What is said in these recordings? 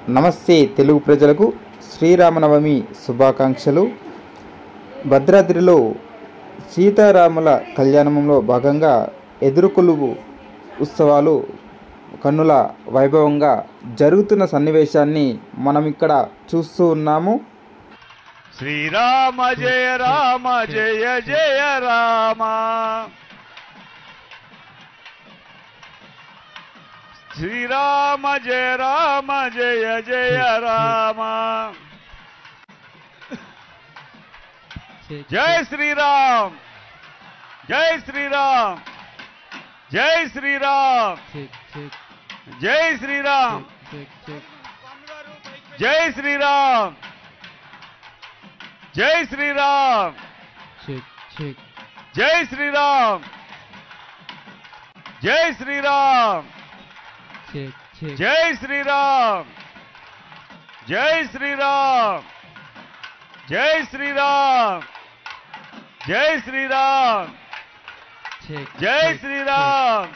నమస్తే తెలుగు ప్రజలకు శ్రీరామనవమి శుభాకాంక్షలు. భద్రాద్రిలో సీతారాముల కళ్యాణంలో భాగంగా ఎదురుకొలువు ఉత్సవాలు కన్నుల వైభవంగా జరుగుతున్న సన్నివేశాన్ని మనం ఇక్కడ చూస్తూ ఉన్నాము. శ్రీరామ జయ రామ జయ జయ రామ, శ్రీరామ జయ రామ జయ జయ రామ, జై శ్రీరామ్ జై శ్రీరామ్ జై శ్రీరామ్ జై శ్రీరామ్ జై శ్రీరామ్ జై శ్రీరామ్ జై శ్రీరామ్ జై శ్రీరామ్ జై శ్రీరామ్ జై శ్రీరామ్ జై శ్రీరామ్ జై శ్రీరామ్ జై శ్రీరామ్.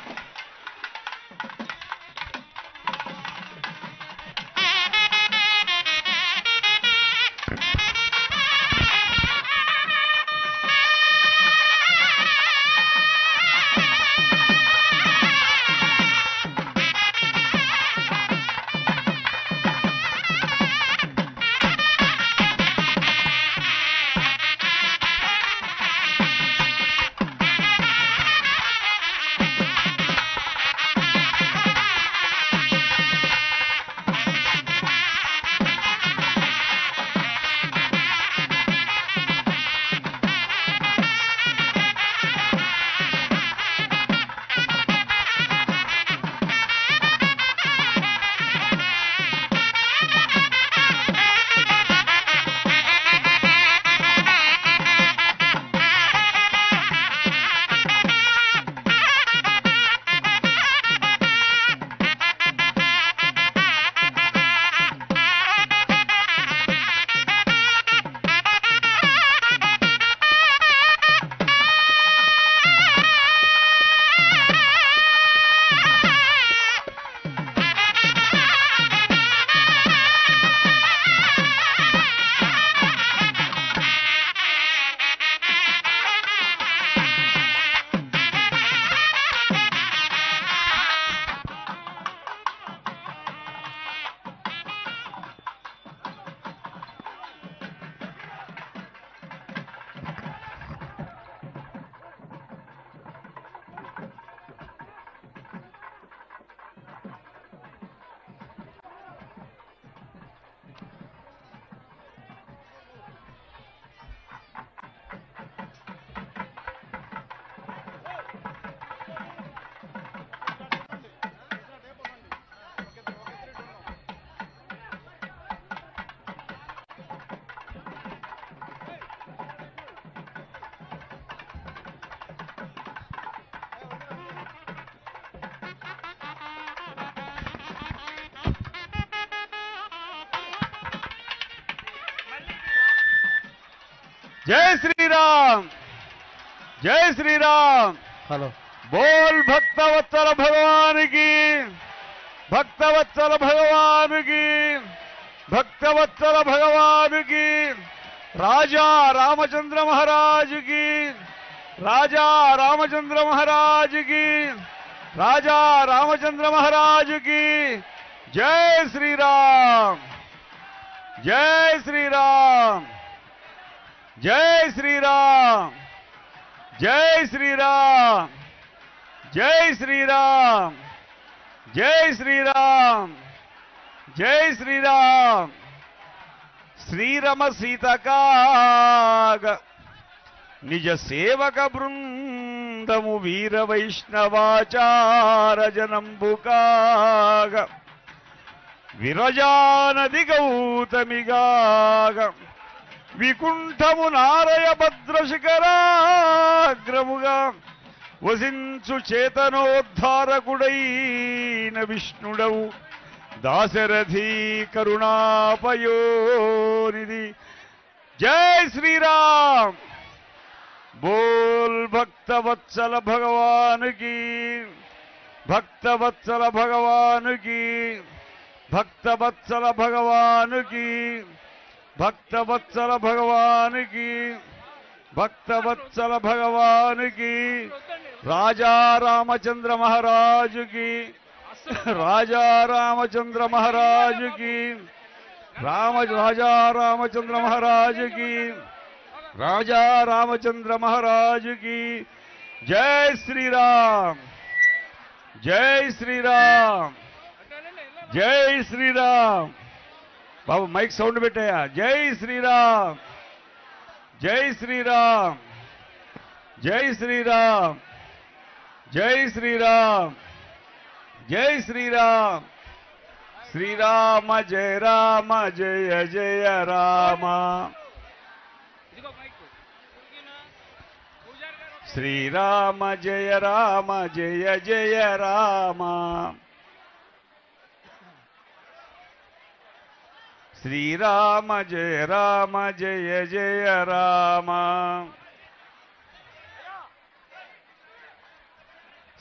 जय श्री राम जय श्री राम। हेलो बोल भक्तवत्सल भगवान की, भक्तवत्सल भगवान की, भक्तवत्सल भगवान की, राजा रामचंद्र महाराज की, राजा रामचंद्र महाराज की, राजा रामचंद्र महाराज की। जय श्री राम जय श्री राम जय श्री राम जय श्री राम जय श्री राम जय श्री राम जय श्री राम। श्रीरम सीतकाग निज सेवक बृंदमु वीर वैष्णवाचार जनंबुकाग विरजानदि गौतमिगाग विकुंठमु नारय भद्रशिखराग्रमुगा वसिंचु चेतनोद्धारकुडैन विष्णुडवु दाशरथी करुणापयोनिधि। जय श्री राम। बोल भक्तवत्सल भगवान की, भक्तवत्सल भगवान की, భక్తవత్సల భగవానుకి, భక్తవత్సల భగవానుకి, భక్తవత్సల భగవానుకి, రాజా రామచంద్ర మహారాజుకి, రాజా రామచంద్ర మహారాజుకి, రాజా రామచంద్ర మహారాజుకి, రాజా రామచంద్ర మహారాజుకి. జై శ్రీరామ్, జై శ్రీరామ్, జై శ్రీరామ్. బాబు మైక్ సౌండ్ పెట్టాయా? జై శ్రీరామ్, జై శ్రీరామ్, జై శ్రీరామ్, జై శ్రీరామ్, జై శ్రీరామ్. శ్రీరామ జయ రామ జయ జయ రామ. శ్రీరామ జయ రామ జయ జయ రామ. శ్రీరామ జయ రామ జయ జయ రామ.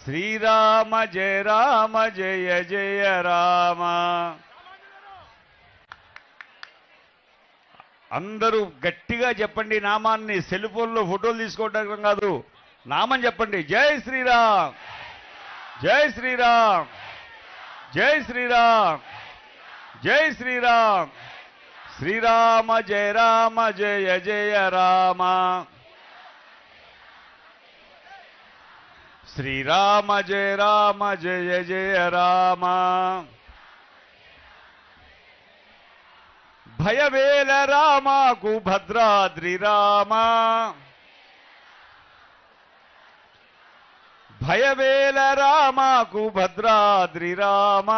శ్రీరామ జయ రామ జయ జయ రామ. అందరూ గట్టిగా చెప్పండి నామాన్ని. సెల్ ఫోన్లో ఫోటోలు తీసుకోవడం కాదు, నామం చెప్పండి. జై శ్రీరామ్, జై శ్రీరామ్, జై శ్రీరామ్, జై శ్రీరామ్. శ్రీరామ జయ రామ జయ జయ రామ. శ్రీరామ జయ రామ జయ జయ రామ. భయవేల రామకు భద్రాద్రి రామ. భయవేల రామకు భద్రాద్రి రామ.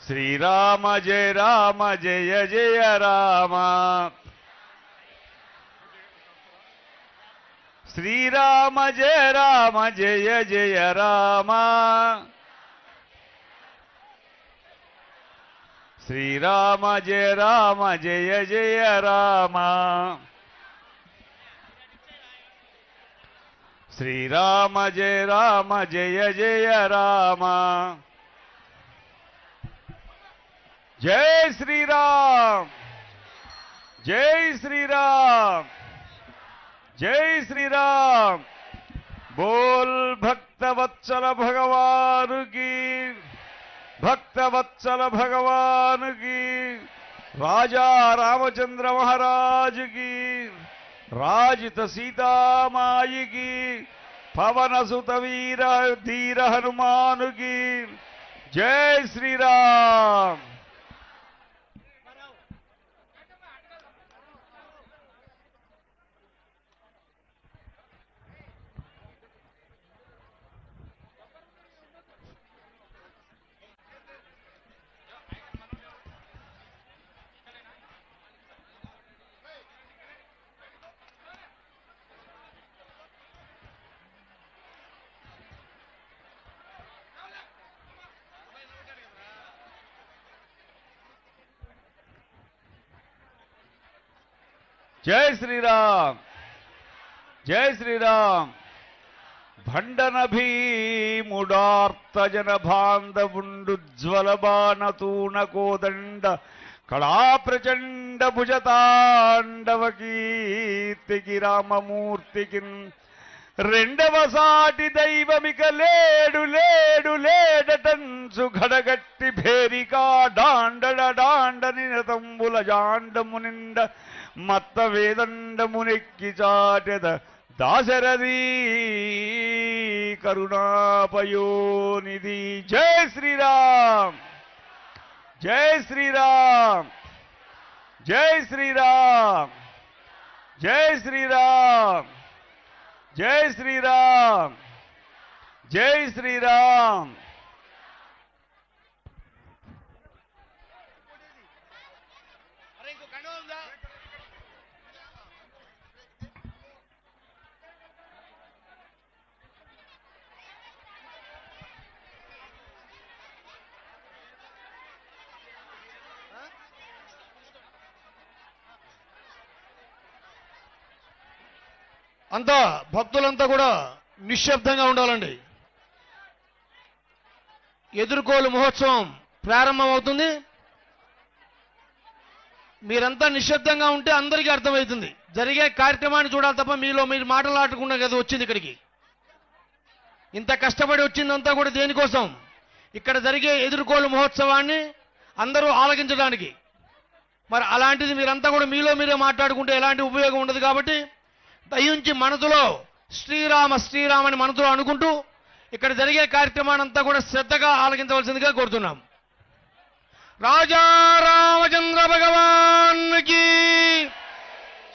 శ్రీరామ జయ రామ జయ జయ రామ. శ్రీరామ జయ రామ జయ జయ రామ. శ్రీరామ జయ రామ జయ జయ రామ. శ్రీరామ జయ రామ జయ జయ రామ. జై శ్రీరామ్, జై శ్రీరామ్, జై శ్రీరామ్. బోల్ భక్తవత్సల భగవానుకి, భక్తవత్సల భగవానుకి, రాజా రామచంద్ర మహారాజుకి, రాజిత సీతామాయికి, పవన సుత వీర ధీర హనుమానుకి. జై శ్రీరామ్. జై శ్రీరామ్, జై శ్రీరామ్. భండన భీముడార్తజన బాంధవుండుజ్వల బాణతూణ కోదండ కళా ప్రచండ భుజతాండవ కీర్తికి రామమూర్తికి రెండవ సాటి దైవమిక లేడు లేడు లేడటంచు ఘడగట్టి భేరికా డాండడ డాండ నిరతంబుల జాండము నిండ మత్త వేదండమునెక్కి చాటెద దాశరథీ కరుణాపయోనిధి. జై శ్రీరామ్, జై శ్రీరామ్, జై శ్రీరామ్, జై శ్రీరామ్, జై శ్రీరామ్, జై శ్రీరామ్. అంతా భక్తులంతా కూడా నిశ్శబ్దంగా ఉండాలండి. ఎదుర్కోలు మహోత్సవం ప్రారంభమవుతుంది. మీరంతా నిశ్శబ్దంగా ఉంటే అందరికీ అర్థమవుతుంది. జరిగే కార్యక్రమాన్ని చూడాలి తప్ప మీలో మీరు మాటలాడకుండా కదా వచ్చింది ఇక్కడికి. ఇంత కష్టపడి వచ్చిందంతా కూడా దేనికోసం? ఇక్కడ జరిగే ఎదుర్కోలు మహోత్సవాన్ని అందరూ ఆలకించడానికి. మరి అలాంటిది మీరంతా కూడా మీలో మీరే మాట్లాడుకుంటే ఎలాంటి ఉపయోగం ఉండదు. కాబట్టి దయించి మనసులో శ్రీరామ శ్రీరామ అని మనసులో అనుకుంటూ ఇక్కడ జరిగే కార్యక్రమాన్ని అంతా కూడా శ్రద్ధగా ఆలకించవలసిందిగా కోరుతున్నాం. రాజా రామచంద్ర భగవాన్కి,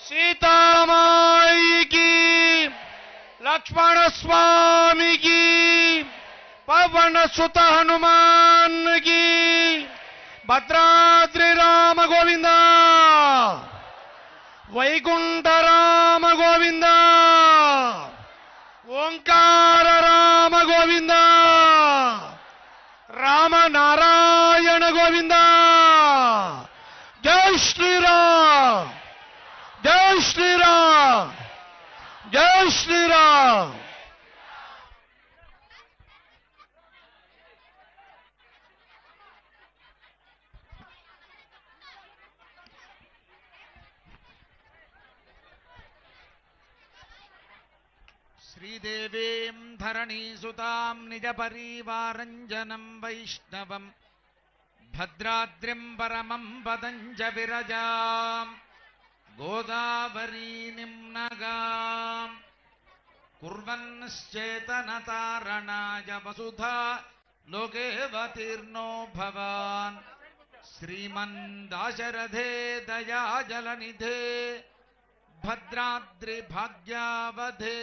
సీతామాయికి, లక్ష్మణ స్వామికి, పవన సుత హనుమాన్కి, భద్రాద్రి రామ గోవింద, వైకుంఠ రామ గోవింద, ఓంకార రామ గోవింద, రామ నారాయణ గోవింద. జై శ్రీరామ్, జై శ్రీరామ్, జై శ్రీరామ్. శ్రీదేవీం ధరణీసుతాం నిజ పరివారంజనం వైష్ణవం భద్రాద్రిం పరమం పదంజ విరజాం గోదావరీ నిమ్నగాం కుర్వన్శ్చేతనతారణాయ వసుధా లోకేవతీర్ణో భవాన్ శ్రీమన్ దాశరథే దయాజలనిధే భద్రాద్రి భాగ్యావధే.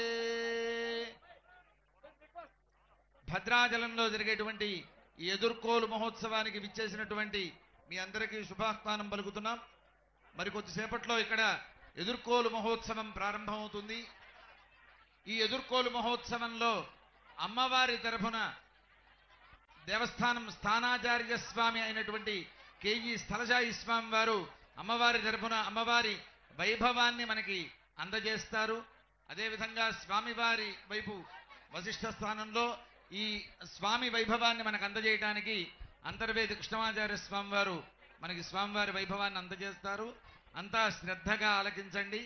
భద్రాచలంలో జరిగేటువంటి ఈ ఎదుర్కోలు మహోత్సవానికి విచ్చేసినటువంటి మీ అందరికీ శుభాహ్వానం పలుకుతున్నాం. మరి కొద్దిసేపట్లో ఇక్కడ ఎదుర్కోలు మహోత్సవం ప్రారంభమవుతుంది. ఈ ఎదుర్కోలు మహోత్సవంలో అమ్మవారి తరఫున దేవస్థానం స్థానాచార్య స్వామి అయినటువంటి కేఈ స్థలశాయి స్వామి వారు అమ్మవారి తరఫున అమ్మవారి వైభవాన్ని మనకి అందజేస్తారు. అదేవిధంగా స్వామివారి వైపు వశిష్ఠ స్థానంలో ఈ స్వామి వైభవాన్ని మనకు అందజేయడానికి అంతర్వేది కృష్ణమాచార్య స్వామి వారు మనకి స్వామివారి వైభవాన్ని అందజేస్తారు. అంతా శ్రద్ధగా ఆలకించండి.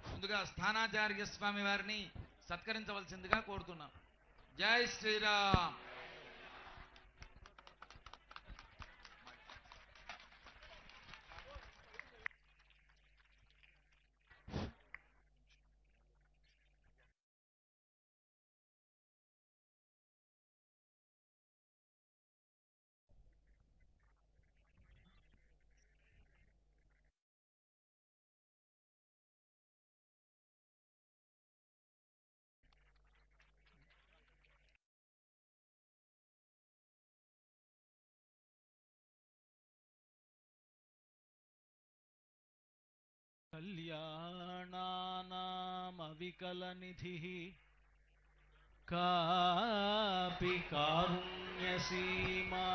ముందుగా స్థానాచార్య స్వామి వారిని సత్కరించవలసిందిగా కోరుతున్నాం. జై శ్రీరామ్. కళ్యాణానామవికలనిధిః కాపి కారుణ్యసీమా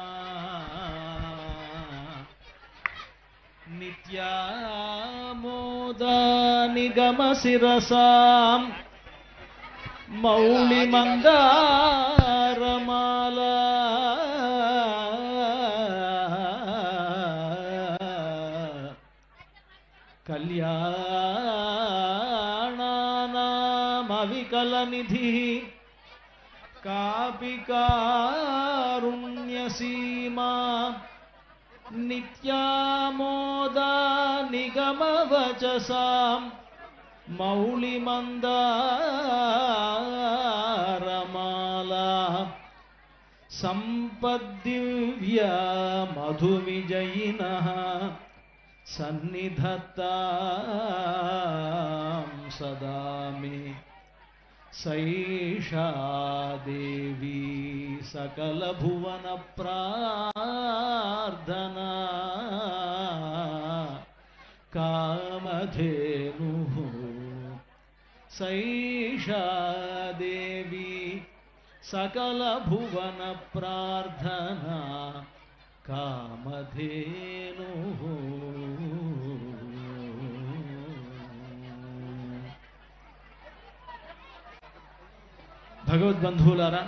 నిత్యామోదా నిగమశిరసాం మౌళిమందారమాలా కళ్యాణానామవికలనిధిః కాపి కారుణ్యసీమా నిత్యామోదా నిగమవచసాం మౌళిమందారమాలా సంపద్దివ్యా మధువిజయినః సన్నిధత్తాం సదా మే సైషా దేవీ సకల భువన ప్రార్థనా కామధేనుః సైషా దేవీ సకల భువన ప్రార్థనా కామధేనుః. భగవద్బంధువులారా,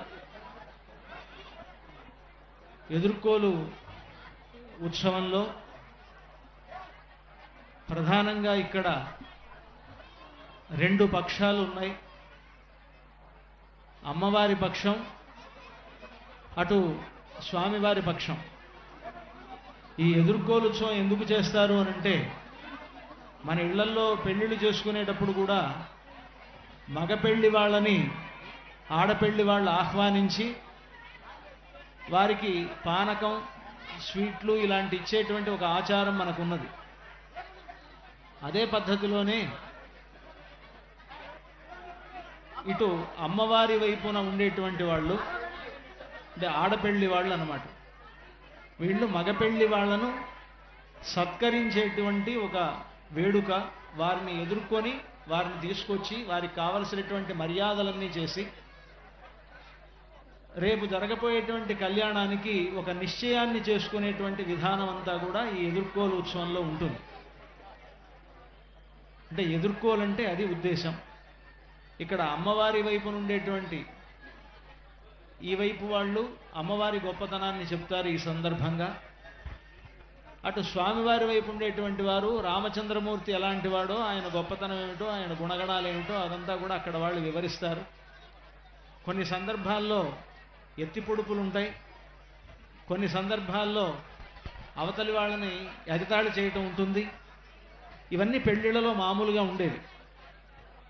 ఎదుర్కోలు ఉత్సవంలో ప్రధానంగా ఇక్కడ 2 పక్షాలు ఉన్నాయి. అమ్మవారి పక్షం, అటు స్వామివారి పక్షం. ఈ ఎదుర్కోలు ఉత్సవం ఎందుకు చేస్తారు అని అంటే, మన ఇళ్లల్లో పెళ్ళిళ్ళు చేసుకునేటప్పుడు కూడా మగ పెళ్లి వాళ్ళని ఆడపెళ్లి వాళ్ళు ఆహ్వానించి వారికి పానకం, స్వీట్లు ఇలాంటి ఇచ్చేటువంటి ఒక ఆచారం మనకున్నది. అదే పద్ధతిలోనే ఇటు అమ్మవారి వైపున ఉండేటువంటి వాళ్ళు అంటే ఆడపెళ్లి వాళ్ళు అన్నమాట. వీళ్ళు మగపెళ్లి వాళ్ళను సత్కరించేటువంటి ఒక వేడుక. వారిని ఎదుర్కొని వారిని తీసుకొచ్చి వారికి కావలసినటువంటి మర్యాదలన్నీ చేసి రేపు జరగబోయేటువంటి కళ్యాణానికి ఒక నిశ్చయాన్ని చేసుకునేటువంటి విధానం అంతా కూడా ఈ ఎదుర్కోలు ఉత్సవంలో ఉంటుంది. అంటే ఎదుర్కోలంటే అది ఉద్దేశం. ఇక్కడ అమ్మవారి వైపు ఉండేటువంటి ఈ వైపు వాళ్ళు అమ్మవారి గొప్పతనాన్ని చెప్తారు ఈ సందర్భంగా. అటు స్వామివారి వైపు ఉండేటువంటి వారు రామచంద్రమూర్తి ఎలాంటి వాడో, ఆయన గొప్పతనం ఏమిటో, ఆయన గుణగణాలు ఏమిటో అదంతా కూడా అక్కడ వాళ్ళు వివరిస్తారు. కొన్ని సందర్భాల్లో ఎత్తి పొడుపులు ఉంటాయి, కొన్ని సందర్భాల్లో అవతలి వాళ్ళని ఎగతాళి చేయటం ఉంటుంది. ఇవన్నీ పెళ్ళిళ్ళలో మామూలుగా ఉండేవి.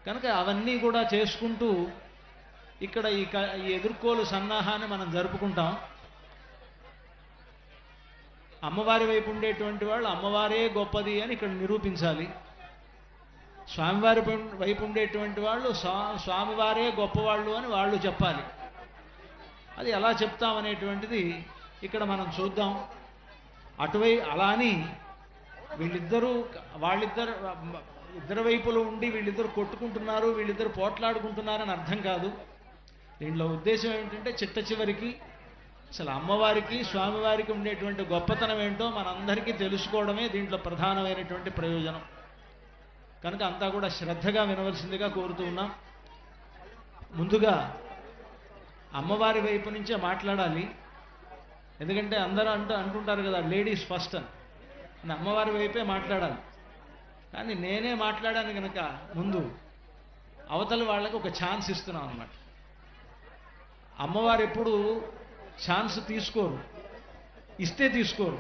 కనుక అవన్నీ కూడా చేసుకుంటూ ఇక్కడ ఈ ఎదుర్కోలు సన్నాహాన్ని మనం జరుపుకుంటాం. అమ్మవారి వైపు ఉండేటువంటి వాళ్ళు అమ్మవారే గొప్పది అని ఇక్కడ నిరూపించాలి. స్వామివారి వైపు ఉండేటువంటి వాళ్ళు స్వామివారే గొప్పవాళ్ళు అని వాళ్ళు చెప్పాలి. అది ఎలా చెప్తామనేటువంటిది ఇక్కడ మనం చూద్దాం. అలా అని ఇద్దరు వైపులు ఉండి వీళ్ళిద్దరు కొట్టుకుంటున్నారు, వీళ్ళిద్దరు పోట్లాడుకుంటున్నారని అర్థం కాదు. దీంట్లో ఉద్దేశం ఏమిటంటే చిట్ట చివరికి అసలు అమ్మవారికి స్వామివారికి ఉండేటువంటి గొప్పతనం ఏంటో మనందరికీ తెలుసుకోవడమే దీంట్లో ప్రధానమైనటువంటి ప్రయోజనం. కనుక అంతా కూడా శ్రద్ధగా వినవలసిందిగా కోరుతూ ఉన్నాం. ముందుగా అమ్మవారి వైపు నుంచే మాట్లాడాలి. ఎందుకంటే అందరూ అంటుంటారు కదా లేడీస్ ఫస్ట్ అని అమ్మవారి వైపే మాట్లాడాలి. కానీ నేనే మాట్లాడాను కనుక ముందు అవతల వాళ్ళకి ఒక ఛాన్స్ ఇస్తున్నాం అన్నమాట. అమ్మవారు ఎప్పుడు ఛాన్స్ తీసుకోరు, ఇస్తే తీసుకోరు,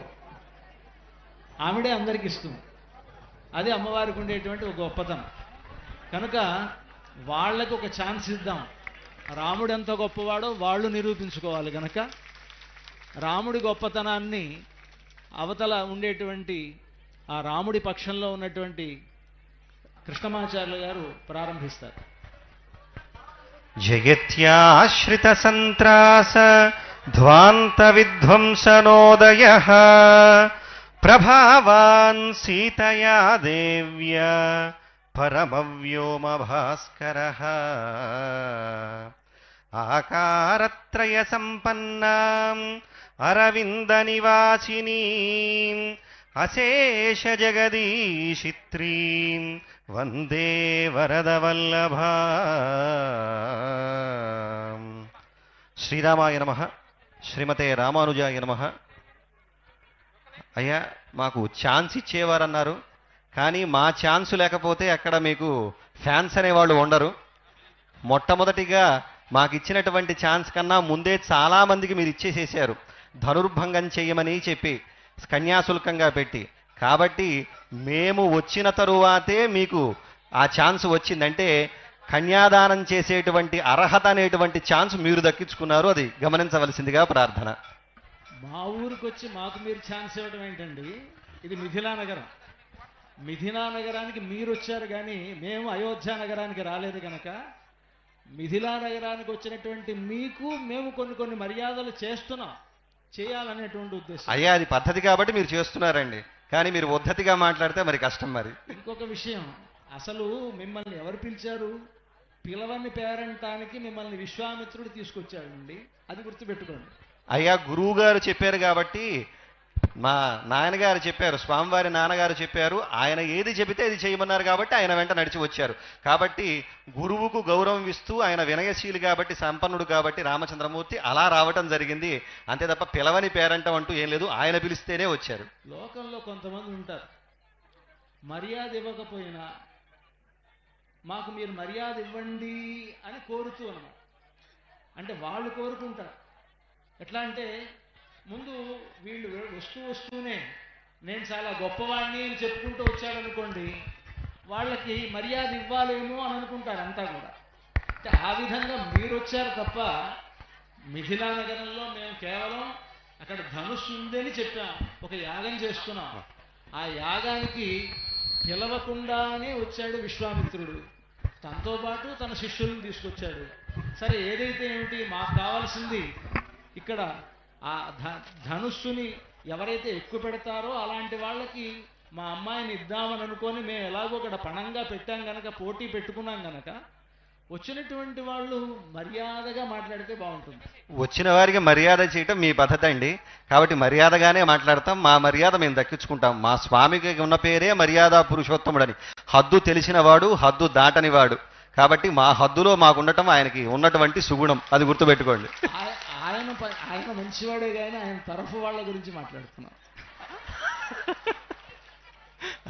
ఆవిడే అందరికి ఇస్తుంది. అది అమ్మవారికి ఉండేటువంటి ఒక గొప్పతనం. కనుక వాళ్ళకి ఒక ఛాన్స్ ఇద్దాం. రాముడు ఎంత గొప్పవాడో వాళ్ళు నిరూపించుకోవాలి. కనుక రాముడి గొప్పతనాన్ని అవతల ఉండేటువంటి ఆ రాముడి పక్షంలో ఉన్నటువంటి కృష్ణమాచార్యులు గారు ప్రారంభిస్తారు. జగత్యాశ్రిత సంత్రాస ధ్వాంత విధ్వంసనోదయ ప్రభావాన్ సీతయా దేవ్య పరమవ్యోమ భాస్కర ఆకారత్రయ సంపన్నాం అరవింద నివాసినీ అశేష జగదీశిత్రీం వందే వరదవల్లభా. శ్రీరామాయ నమః. శ్రీమతే రామానుజాయ నమః. అయ్యా మాకు ఛాన్స్ ఇచ్చేవారన్నారు, కానీ మా ఛాన్స్ లేకపోతే అక్కడ మీకు ఫ్యాన్స్ అనేవాళ్ళు ఉండరు. మొట్టమొదటిగా మాకు ఇచ్చినటువంటి ఛాన్స్ కన్నా ముందే చాలామందికి మీరు ఇచ్చేసేసారు, ధనుర్భంగం చేయమని చెప్పి కన్యాశుల్కంగా పెట్టి. కాబట్టి మేము వచ్చిన తరువాతే మీకు ఆ ఛాన్స్ వచ్చిందంటే కన్యాదానం చేసేటువంటి అర్హత అనేటువంటి ఛాన్స్ మీరు దక్కించుకున్నారు. అది గమనించవలసిందిగా ప్రార్థన. మా ఊరికి వచ్చి మాకు మీరు ఛాన్స్ ఇవ్వడం ఏంటండి? ఇది మిథిలా నగరం. మిథిలా నగరానికి మీరు వచ్చారు, కానీ మేము అయోధ్య నగరానికి రాలేదు. కనుక మిథిలా నగరానికి వచ్చినటువంటి మీకు మేము కొన్ని మర్యాదలు చేయాలనేటువంటి ఉద్దేశం. అయ్యా అది పద్ధతి కాబట్టి మీరు చేస్తున్నారండి, కానీ మీరు పద్ధతిగా మాట్లాడితే మరి కష్టం. మరి ఇంకొక విషయం, అసలు మిమ్మల్ని ఎవరు పిలిచారు? పిలవని పేరంటానికి మిమ్మల్ని విశ్వామిత్రుడు తీసుకొచ్చాడండి, అది గుర్తుపెట్టుకోండి. అయ్యా గురువు గారు చెప్పారు కాబట్టి మా నాన్నగారు చెప్పారు, స్వామివారి నాన్నగారు చెప్పారు, ఆయన ఏది చెబితే అది చేయమన్నారు కాబట్టి ఆయన వెంట నడిచి వచ్చారు. కాబట్టి గురువుకు గౌరవం ఇస్తూ ఆయన వినయశీలి కాబట్టి, సంపన్నుడు కాబట్టి రామచంద్రమూర్తి అలా రావటం జరిగింది. అంతే తప్ప పిలవని పేరంటం అంటూ ఏం లేదు, ఆయన పిలిస్తేనే వచ్చారు. లోకంలో కొంతమంది ఉంటారు, మర్యాద ఇవ్వకపోయినా మాకు మీరు మర్యాద ఇవ్వండి అని కోరుతూ అన్నమాట. అంటే వాళ్ళు కోరుకుంటారు. ఎట్లా అంటే ముందు వీళ్ళు వస్తూనే నేను చాలా గొప్పవాడిని అని చెప్పుకుంటూ వచ్చాడనుకోండి, వాళ్ళకి మర్యాద ఇవ్వాలేమో అని అనుకుంటారు అంతా కూడా. అంటే ఆ విధంగా మీరు వచ్చారు తప్ప మిథిలా నగరంలో మేము కేవలం అక్కడ ధనుస్సు ఉందని చెప్పాం, ఒక యాగం చేస్తున్నాం. ఆ యాగానికి పిలవకుండానే వచ్చాడు విశ్వామిత్రుడు. తనతో పాటు తన శిష్యులను తీసుకొచ్చాడు. సరే, ఏదైతే ఏమిటి, మాకు కావాల్సింది ఇక్కడ ఆ ధనుస్సుని ఎవరైతే ఎక్కువ పెడతారో అలాంటి వాళ్ళకి మా అమ్మాయిని ఇద్దామని అనుకొని మేము ఎలాగో అక్కడ పణంగా పెట్టాం గనక, పోటీ పెట్టుకున్నాం గనక వచ్చినటువంటి వాళ్ళు మర్యాదగా మాట్లాడితే బాగుంటుంది. వచ్చిన వారికి మర్యాద చేయటం మీ పద్ధతి అండి. కాబట్టి మర్యాదగానే మాట్లాడతాం, మా మర్యాద మేము దక్కించుకుంటాం. మా స్వామికి ఉన్న పేరే మర్యాద పురుషోత్తముడని. హద్దు తెలిసిన వాడు, హద్దు దాటని వాడు. కాబట్టి మా హద్దులో మాకుండటం ఆయనకి ఉన్నటువంటి సుగుణం, అది గుర్తుపెట్టుకోండి. ఆయన మంచివాడే కానీ ఆయన తరఫు వాళ్ళ గురించి మాట్లాడుతున్నాం.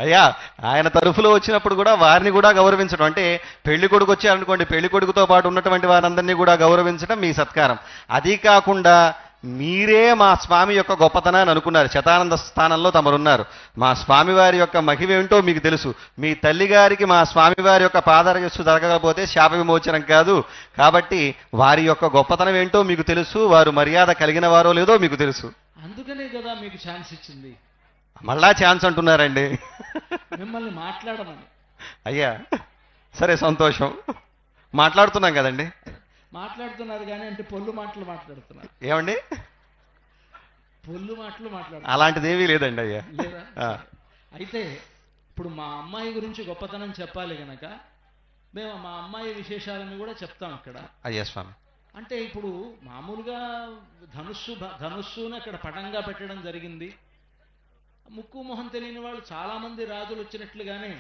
అయ్యా, ఆయన తరఫులో వచ్చినప్పుడు కూడా వారిని కూడా గౌరవించడం. అంటే పెళ్లి కొడుకు వచ్చారనుకోండి, పెళ్లి కొడుకుతో పాటు ఉన్నటువంటి వారందరినీ కూడా గౌరవించడం మీ సత్కారం. అది కాకుండా మీరే మా స్వామి యొక్క గొప్పతనాన్ని అనుకున్నారు. శతానంద స్థానంలో తమరున్నారు. మా స్వామివారి యొక్క మహిమేంటో మీకు తెలుసు. మీ తల్లిగారికి మా స్వామివారి యొక్క పాదరయస్సు జరగకపోతే శాప విమోచనం కాదు. కాబట్టి వారి యొక్క గొప్పతనం ఏంటో మీకు తెలుసు, వారు మర్యాద కలిగిన వారో లేదో మీకు తెలుసు. అందుకనే కదా మీకు ఛాన్స్ ఇచ్చింది. మళ్ళా ఛాన్స్ అంటున్నారండి మిమ్మల్ని మాట్లాడమని. అయ్యా సరే, సంతోషం. మాట్లాడుతున్నాం కదండి. మాట్లాడుతున్నారు కానీ అంటే పొల్లు మాటలు మాట్లాడుతున్నారు. ఏమండి, పొల్లు మాటలు మాట్లాడుతున్నారు. అలాంటిది ఏమీ లేదండి అయ్యా. లేదా? అయితే ఇప్పుడు మా అమ్మాయి గురించి గొప్పతనం చెప్పాలి గనక మేము మా అమ్మాయి విశేషాలను కూడా చెప్తాం ఇక్కడ. అయ్యా స్వామి, అంటే ఇప్పుడు మామూలుగా ధనుస్సును అక్కడ పటంగా పెట్టడం జరిగింది. ముక్కు మొహం తెలియని వాళ్ళు చాలామంది రాజులు వచ్చినట్లుగానే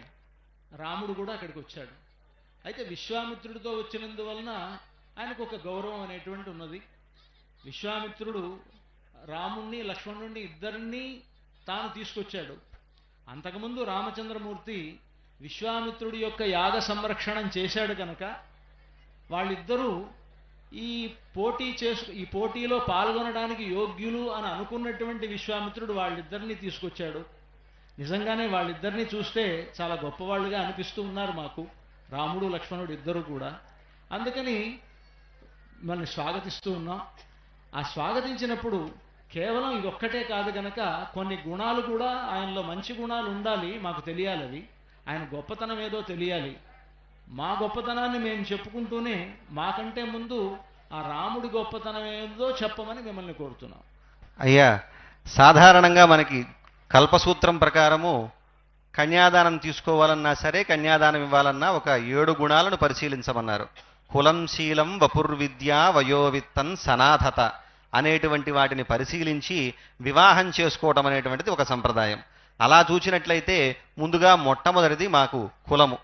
రాముడు కూడా అక్కడికి వచ్చాడు. అయితే విశ్వామిత్రుడితో వచ్చినందువలన ఆయనకు ఒక గౌరవం అనేటువంటి ఉన్నది. విశ్వామిత్రుడు రాముణ్ణి లక్ష్మణుణ్ణి ఇద్దరినీ తాను తీసుకొచ్చాడు. అంతకుముందు రామచంద్రమూర్తి విశ్వామిత్రుడి యొక్క యాగ సంరక్షణం చేశాడు కనుక వాళ్ళిద్దరూ ఈ పోటీలో పాల్గొనడానికి యోగ్యులు అని అనుకున్నటువంటి విశ్వామిత్రుడు వాళ్ళిద్దరినీ తీసుకొచ్చాడు. నిజంగానే వాళ్ళిద్దరినీ చూస్తే చాలా గొప్పవాళ్ళుగా అనిపిస్తూ ఉన్నారు మాకు, రాముడు లక్ష్మణుడు ఇద్దరు కూడా. అందుకని మనల్ని స్వాగతిస్తూ ఉన్నాం. ఆ స్వాగతించినప్పుడు కేవలం ఇదొక్కటే కాదు గనక కొన్ని గుణాలు కూడా ఆయనలో మంచి గుణాలు ఉండాలి, మాకు తెలియాలి. అవి ఆయన గొప్పతనం ఏదో తెలియాలి. మా గొప్పతనాన్ని మేము చెప్పుకుంటూనే మాకంటే ముందు ఆ రాముడి గొప్పతనం ఏదో చెప్పమని మిమ్మల్ని కోరుతున్నాం. అయ్యా, సాధారణంగా మనకి కల్పసూత్రం ప్రకారము కన్యాదానం తీసుకోవాలన్నా సరే, కన్యాదానం ఇవ్వాలన్నా ఒక 7 గుణాలను పరిశీలించమన్నారు. కులం, శీలం, వపుర్విద్య, వయోవిత్తం, సనాథత అనేటువంటి వాటిని పరిశీలించి వివాహం చేసుకోవటం అనేటువంటిది ఒక సంప్రదాయం. అలా చూచినట్లయితే ముందుగా మొట్టమొదటిది మాకు కులము.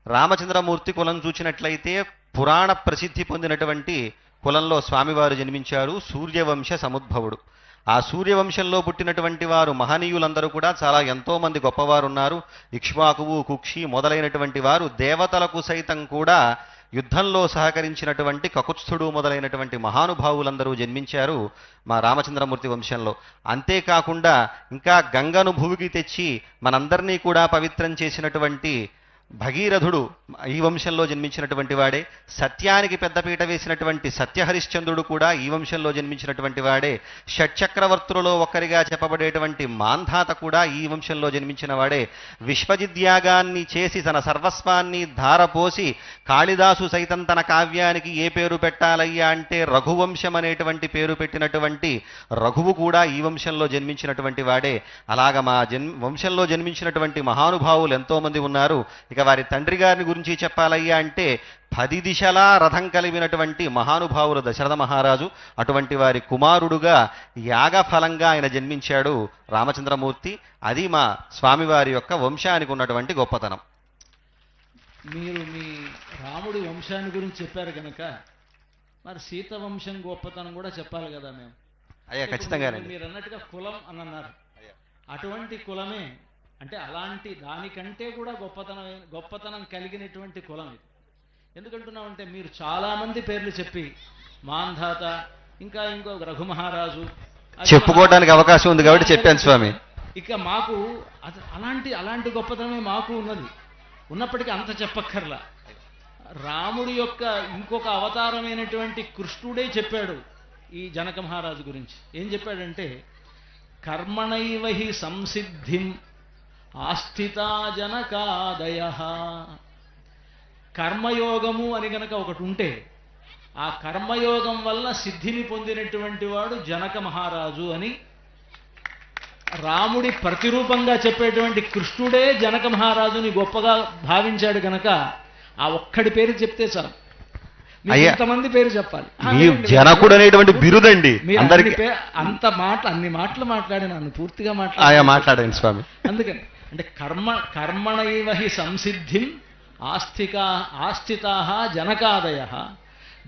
రామచంద్రమూర్తి కులం చూచినట్లయితే పురాణ ప్రసిద్ధి పొందినటువంటి కులంలో స్వామివారు జన్మించారు. సూర్యవంశ సముద్భవుడు. ఆ సూర్యవంశంలో పుట్టినటువంటి వారు మహనీయులందరూ కూడా చాలా ఎంతో మంది గొప్పవారు ఉన్నారు. ఇక్ష్వాకువు, కుక్షి మొదలైనటువంటి వారు దేవతలకు సైతం కూడా యుద్ధంలో సహకరించినటువంటి కకుత్స్థుడు మొదలైనటువంటి మహానుభావులందరూ జన్మించారు మా రామచంద్రమూర్తి వంశంలో. అంతేకాకుండా ఇంకా గంగను భూమికి తెచ్చి మనందరినీ కూడా పవిత్రం చేసినటువంటి భగీరథుడు ఈ వంశంలో జన్మించినటువంటి వాడే. సత్యానికి పెద్దపీట వేసినటువంటి సత్యహరిశ్చంద్రుడు కూడా ఈ వంశంలో జన్మించినటువంటి వాడే. షట్చక్రవర్తులలో ఒక్కరిగా చెప్పబడేటువంటి మాంధాత కూడా ఈ వంశంలో జన్మించిన వాడే. విశ్వజిద్యాగాన్ని చేసి తన సర్వస్వాన్ని ధారపోసి కాళిదాసు సైతం తన కావ్యానికి ఏ పేరు పెట్టాలయ్యా అంటే రఘువంశం అనేటువంటి పేరు పెట్టినటువంటి రఘువు కూడా ఈ వంశంలో జన్మించినటువంటి వాడే. అలాగ మా వంశంలో జన్మించినటువంటి మహానుభావులు ఎంతో మంది ఉన్నారు. ఇక వారి తండ్రి గారిని గురించి చెప్పాలయ్యా అంటే 10 దిశలా రథం కలిగినటువంటి మహానుభావులు దశరథ మహారాజు. అటువంటి వారి కుమారుడుగా యాగఫలంగా ఆయన జన్మించాడు రామచంద్రమూర్తి. అది మా స్వామివారి యొక్క వంశానికి ఉన్నటువంటి గొప్పతనం. మీరు మీ రాముడి వంశాన్ని గురించి చెప్పారు కనుక మరి సీత వంశం గొప్పతనం కూడా చెప్పాలి కదా మేము. అయ్యా ఖచ్చితంగానండి. మీరు అన్నట్టుగా కులం అని అన్నారు. అటువంటి కులమే అంటే అలాంటి దానికంటే కూడా గొప్పతనం కలిగినటువంటి కులం ఇది. ఎందుకంటున్నామంటే మీరు చాలా మంది పేర్లు చెప్పి మాంధాత ఇంకా ఇంకో రఘుమహారాజు చెప్పుకోవడానికి అవకాశం ఉంది కాబట్టి చెప్పాను స్వామి. ఇక మాకు అలాంటి గొప్పతనమే మాకు ఉన్నది. ఉన్నప్పటికీ అంత చెప్పక్కర్లా. రాముడి యొక్క ఇంకొక అవతారమైనటువంటి కృష్ణుడే చెప్పాడు ఈ జనక మహారాజు గురించి. ఏం చెప్పాడంటే కర్మణైవ హి సంసిద్ధిం ఆస్థితా జనకాదయః. కర్మయోగము అని గనక ఒకటి ఉంటే ఆ కర్మయోగం వల్ల సిద్ధిని పొందినటువంటి వాడు జనక మహారాజు అని రాముడి ప్రతిరూపంగా చెప్పేటువంటి కృష్ణుడే జనక మహారాజుని గొప్పగా భావించాడు గనక ఆ ఒక్కడి పేరు చెప్తే చాలు. ఎంతమంది పేరు చెప్పాలి. జనకుడు అనేటువంటి బిరుదండి అందరికీ. అన్ని మాటలు మాట్లాడినాను, పూర్తిగా మాట్లాడండి స్వామి. అందుకని అంటే కర్మణైవ హి సంసిద్ధిం ఆస్థితా జనకాదయః.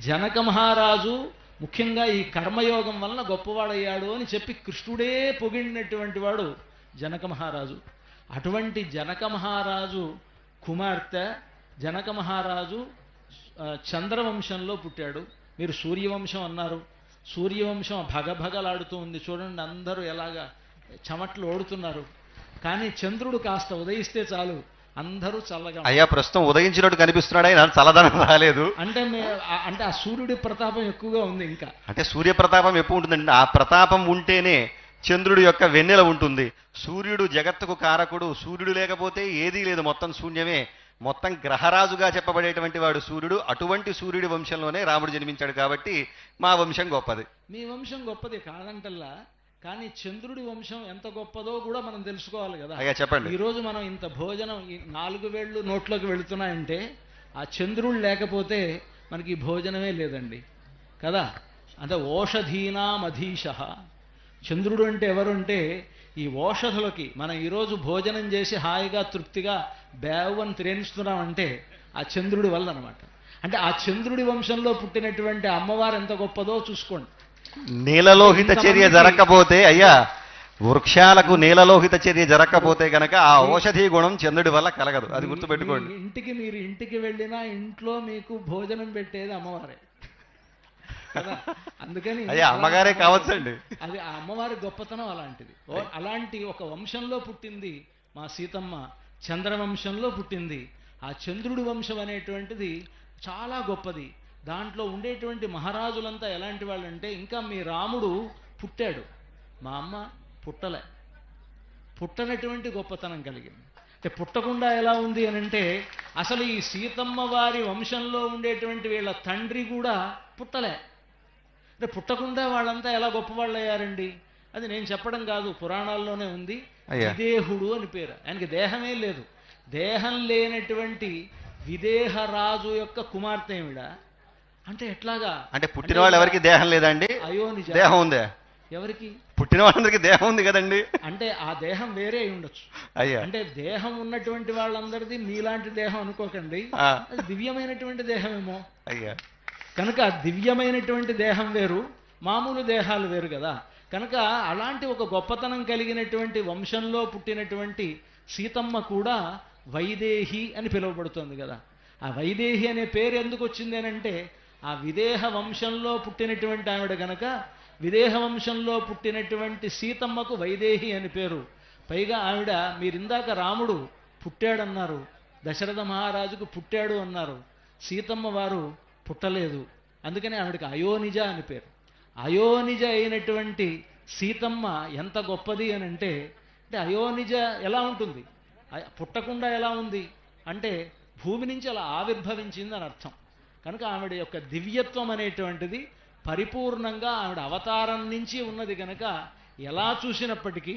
జనక మహారాజు ముఖ్యంగా ఈ కర్మయోగం వలన గొప్పవాడయ్యాడు అని చెప్పి కృష్ణుడే పొగిడినటువంటి వాడు జనక మహారాజు. అటువంటి జనక మహారాజు కుమార్తె జనక మహారాజు చంద్రవంశంలో పుట్టాడు. మీరు సూర్యవంశం అన్నారు. సూర్యవంశం భగభగలాడుతూ ఉంది చూడండి, అందరూ ఎలాగా చెమట్లు ఓడుతున్నారు. కానీ చంద్రుడు కాస్త ఉదయిస్తే చాలు అందరూ చల్లగా. అయ్యా ప్రస్తుతం ఉదయించినట్టు కనిపిస్తున్నాడు, ఆయన చల్లదనం రాలేదు. అంటే ఆ సూర్యుడి ప్రతాపం ఎక్కువగా ఉంది. ఇంకా అంటే సూర్య ప్రతాపం ఎక్కువ ఉంటుందండి. ఆ ప్రతాపం ఉంటేనే చంద్రుడి యొక్క వెన్నెల ఉంటుంది. సూర్యుడు జగత్తుకు కారకుడు. సూర్యుడు లేకపోతే ఏదీ లేదు, మొత్తం శూన్యమే. మొత్తం గ్రహరాజుగా చెప్పబడేటువంటి వాడు సూర్యుడు. అటువంటి సూర్యుడి వంశంలోనే రాముడు జన్మించాడు కాబట్టి మా వంశం గొప్పది. మీ వంశం గొప్పది కాదంటల్లా, కానీ చంద్రుడి వంశం ఎంత గొప్పదో కూడా మనం తెలుసుకోవాలి కదా. అయ్యా చెప్పండి. ఈరోజు మనం ఇంత భోజనం 4 వేళ్ళు నోట్లోకి వెళుతున్నాయంటే ఆ చంద్రుడు లేకపోతే మనకి భోజనమే లేదండి కదా. అంటే ఓషధీనామధీశః. చంద్రుడు అంటే ఎవరు అంటే ఈ ఓషధులకి మనం ఈరోజు భోజనం చేసి హాయిగా తృప్తిగా బేవని త్రేణిస్తున్నామంటే ఆ చంద్రుడి వల్ల అనమాట. అంటే ఆ చంద్రుడి వంశంలో పుట్టినటువంటి అమ్మవారు ఎంత గొప్పదో చూసుకోండి. నీలలోహిత చర్య జరగకపోతే అయ్యా, వృక్షాలకు నీలలోహిత చర్య జరగకపోతే గనక ఆ ఔషధీ గుణం చంద్రుడి వల్ల కలగదు. అది గుర్తుపెట్టుకోండి. మీరు ఇంటికి వెళ్ళినా ఇంట్లో మీకు భోజనం పెట్టేది అమ్మవారే కదా. అందుకని అయ్యా అమ్మగారే కావచ్చండి. అది ఆ అమ్మవారి గొప్పతనం అలాంటిది. అలాంటి ఒక వంశంలో పుట్టింది మా సీతమ్మ. చంద్రవంశంలో పుట్టింది. ఆ చంద్రుడి వంశం అనేటువంటిది చాలా గొప్పది. దాంట్లో ఉండేటువంటి మహారాజులంతా ఎలాంటి వాళ్ళంటే, ఇంకా మీ రాముడు పుట్టాడు, మా అమ్మ పుట్టనటువంటి గొప్పతనం కలిగింది. అంటే పుట్టకుండా ఎలా ఉంది అని అంటే అసలు ఈ సీతమ్మ వారి వంశంలో ఉండేటువంటి వీళ్ళ తండ్రి కూడా పుట్టలే. అంటే పుట్టకుండా వాళ్ళంతా ఎలా గొప్పవాళ్ళు అయ్యారండి? అది నేను చెప్పడం కాదు, పురాణాల్లోనే ఉంది. విదేహుడు అని పేరు. ఆయనకి దేహమే లేదు. దేహం లేనటువంటి విదేహరాజు యొక్క కుమార్తె ఏమిడ. అంటే ఎట్లాగా? అంటే పుట్టిన వాళ్ళు ఎవరికి దేహం లేదండి? అయోనిజ. దేహం ఉందే ఎవరికి? పుట్టిన వాళ్ళందరికీ దేహం ఉంది కదండి. అంటే ఆ దేహం వేరే అయి ఉండొచ్చు. అయ్యా అంటే దేహం ఉన్నటువంటి వాళ్ళందరిది మీలాంటి దేహం అనుకోకండి. అది దివ్యమైనటువంటి దేహమేమో. అయ్యా కనుక దివ్యమైనటువంటి దేహం వేరు, మామూలు దేహాలు వేరు కదా. కనుక అలాంటి ఒక గొప్పతనం కలిగినటువంటి వంశంలో పుట్టినటువంటి సీతమ్మ కూడా వైదేహి అని పిలువబడుతోంది కదా. ఆ వైదేహి అనే పేరు ఎందుకు వచ్చింది అంటే ఆ విదేహ వంశంలో పుట్టినటువంటి ఆవిడ గనక విదేహ వంశంలో పుట్టినటువంటి సీతమ్మకు వైదేహి అని పేరు. పైగా ఆవిడ మీరిందాక రాముడు పుట్టాడన్నారు, దశరథ మహారాజుకు పుట్టాడు అన్నారు. సీతమ్మ వారు పుట్టలేదు, అందుకని ఆవిడకి అయోనిజ అని పేరు. అయోనిజ అయినటువంటి సీతమ్మ ఎంత గొప్పది అని అంటే అయోనిజ ఎలా ఉంటుంది, పుట్టకుండా ఎలా ఉంది అంటే భూమి నుంచి అలా ఆవిర్భవించింది అని అర్థం. కనుక ఆవిడ యొక్క దివ్యత్వం అనేటువంటిది పరిపూర్ణంగా ఆవిడ అవతారం నుంచి ఉన్నది కనుక ఎలా చూసినప్పటికీ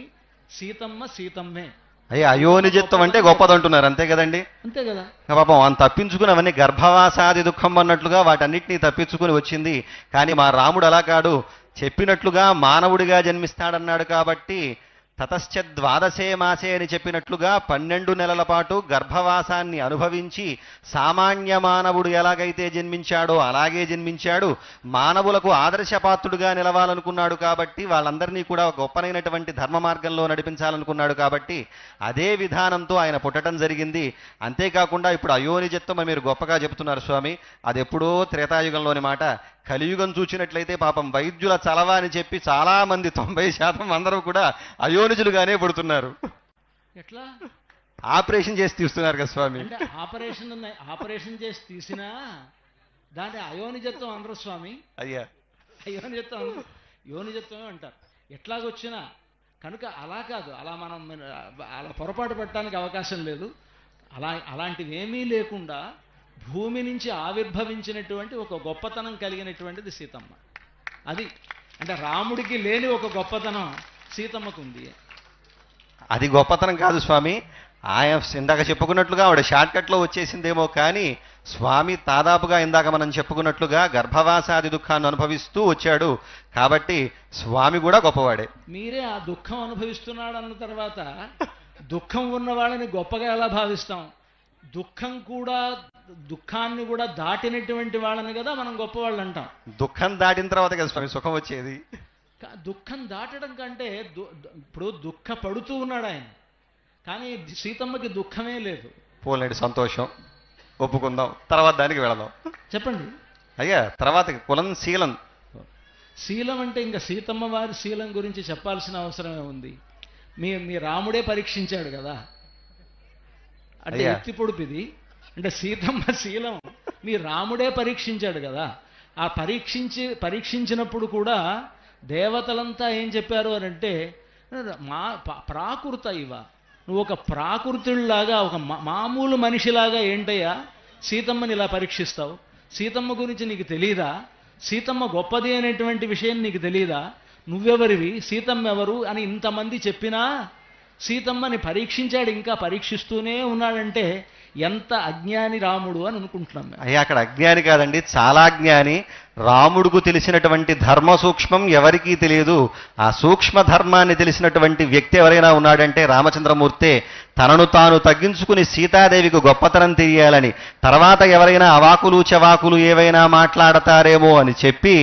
సీతమ్మ సీతమ్మే. అయ్యే అయోనిజత్వం అంటే గొప్పదంటున్నారు, అంతే కదండి. అంతే కదా. పాపం అని తప్పించుకుని అవన్నీ గర్భవాసాది దుఃఖం అన్నట్లుగా వాటన్నిటినీ తప్పించుకుని వచ్చింది. కానీ మా రాముడు అలా కాడు, చెప్పినట్లుగా మానవుడిగా జన్మిస్తాడన్నాడు కాబట్టి తతశ్చ ద్వాదశే మాసే అని చెప్పినట్లుగా 12 నెలల పాటు గర్భవాసాన్ని అనుభవించి సామాన్య మానవుడు ఎలాగైతే జన్మించాడో అలాగే జన్మించాడు. మానవులకు ఆదర్శపాత్రుడుగా నిలవాలనుకున్నాడు కాబట్టి వాళ్ళందరినీ కూడా గొప్పనైనటువంటి ధర్మ మార్గంలో నడిపించాలనుకున్నాడు కాబట్టి అదే విధానంతో ఆయన పుట్టడం జరిగింది. అంతేకాకుండా ఇప్పుడు అయోనిజత్వం అని మీరు గొప్పగా చెబుతున్నారు స్వామి, అది ఎప్పుడో త్రేతాయుగంలోని మాట. కలియుగం చూసినట్లయితే పాపం వైద్యుల చలవ అని చెప్పి చాలా మంది 90% అందరూ కూడా అయోనిజులుగానే పుడుతున్నారు. ఎట్లా ఆపరేషన్ చేసి తీస్తున్నారు కదా స్వామి. అంటే ఆపరేషన్ చేసి తీసినా దాంట్లో అయోనిజత్వం అనరు స్వామి. అయ్యా అయోనిజత్వం యోనిజత్వమే అంటారు ఎట్లాగొచ్చినా. కనుక అలా కాదు, అలా మనం అలా పొరపాటు పెట్టడానికి అవకాశం లేదు. అలాంటివి ఏమీ లేకుండా భూమి నుంచి ఆవిర్భవించినటువంటి ఒక గొప్పతనం కలిగినటువంటిది సీతమ్మ. అది అంటే రాముడికి లేని ఒక గొప్పతనం సీతమ్మకు ఉంది. అది గొప్పతనం కాదు స్వామి, ఆయన ఇందాక చెప్పుకున్నట్లుగా ఆవిడ షార్ట్కట్లో వచ్చేసిందేమో కానీ స్వామి దాదాపుగా ఇందాక మనం చెప్పుకున్నట్లుగా గర్భవాసాది దుఃఖాన్ని అనుభవిస్తూ వచ్చాడు కాబట్టి స్వామి కూడా గొప్పవాడే. మీరే ఆ దుఃఖం అనుభవిస్తున్నాడు అన్న తర్వాత దుఃఖం ఉన్న వాళ్ళని గొప్పగా ఎలా భావిస్తాం? దుఃఖాన్ని కూడా దాటినటువంటి వాళ్ళని కదా మనం గొప్పవాళ్ళు అంటాం. దుఃఖం దాటిన తర్వాత కదా స్వామి సుఖం వచ్చేది. దుఃఖం దాటడం కంటే ఇప్పుడు దుఃఖపడుతూ ఉన్నాడు ఆయన, కానీ సీతమ్మకి దుఃఖమే లేదు. పోలేండి, సంతోషం, ఒప్పుకుందాం. తర్వాత దానికి వెళదాం. చెప్పండి అయ్యా. తర్వాత కులం శీలం. శీలం అంటే ఇంకా సీతమ్మ వారి శీలం గురించి చెప్పాల్సిన అవసరమే ఉంది. మీ రాముడే పరీక్షించాడు కదా. అంటే ఎత్తి పొడుపుది అంటే సీతమ్మ శీలం మీ రాముడే పరీక్షించాడు కదా. ఆ పరీక్షించినప్పుడు కూడా దేవతలంతా ఏం చెప్పారు అని అంటే, ప్రాకృత ఇవ, నువ్వు ఒక ప్రాకృతుల్లాగా ఒక మామూలు మనిషిలాగా ఏంటయ్యా సీతమ్మని ఇలా పరీక్షిస్తావు? సీతమ్మ గురించి నీకు తెలీదా? సీతమ్మ గొప్పది అనేటువంటి విషయం నీకు తెలీదా? నువ్వెవరివి, సీతమ్మ ఎవరు అని ఇంతమంది చెప్పినా సీతమ్మని పరీక్షించాడు, ఇంకా పరీక్షిస్తూనే ఉన్నాడంటే ఎంత అజ్ఞాని రాముడు అని అనుకుంటున్నాం. అయ్యా అక్కడ అజ్ఞాని కాదండి, చాలా జ్ఞాని. రాముడుకు తెలిసినటువంటి ధర్మ సూక్ష్మం ఎవరికీ తెలియదు. ఆ సూక్ష్మ ధర్మాన్ని తెలిసినటువంటి వ్యక్తి ఎవరైనా ఉన్నాడంటే రామచంద్రమూర్తే. తనను తాను తగ్గించుకుని సీతాదేవికి గొప్పతనం తెలియాలని, తర్వాత ఎవరైనా అవాకులు చవాకులు ఏవైనా మాట్లాడతారేమో అని చెప్పి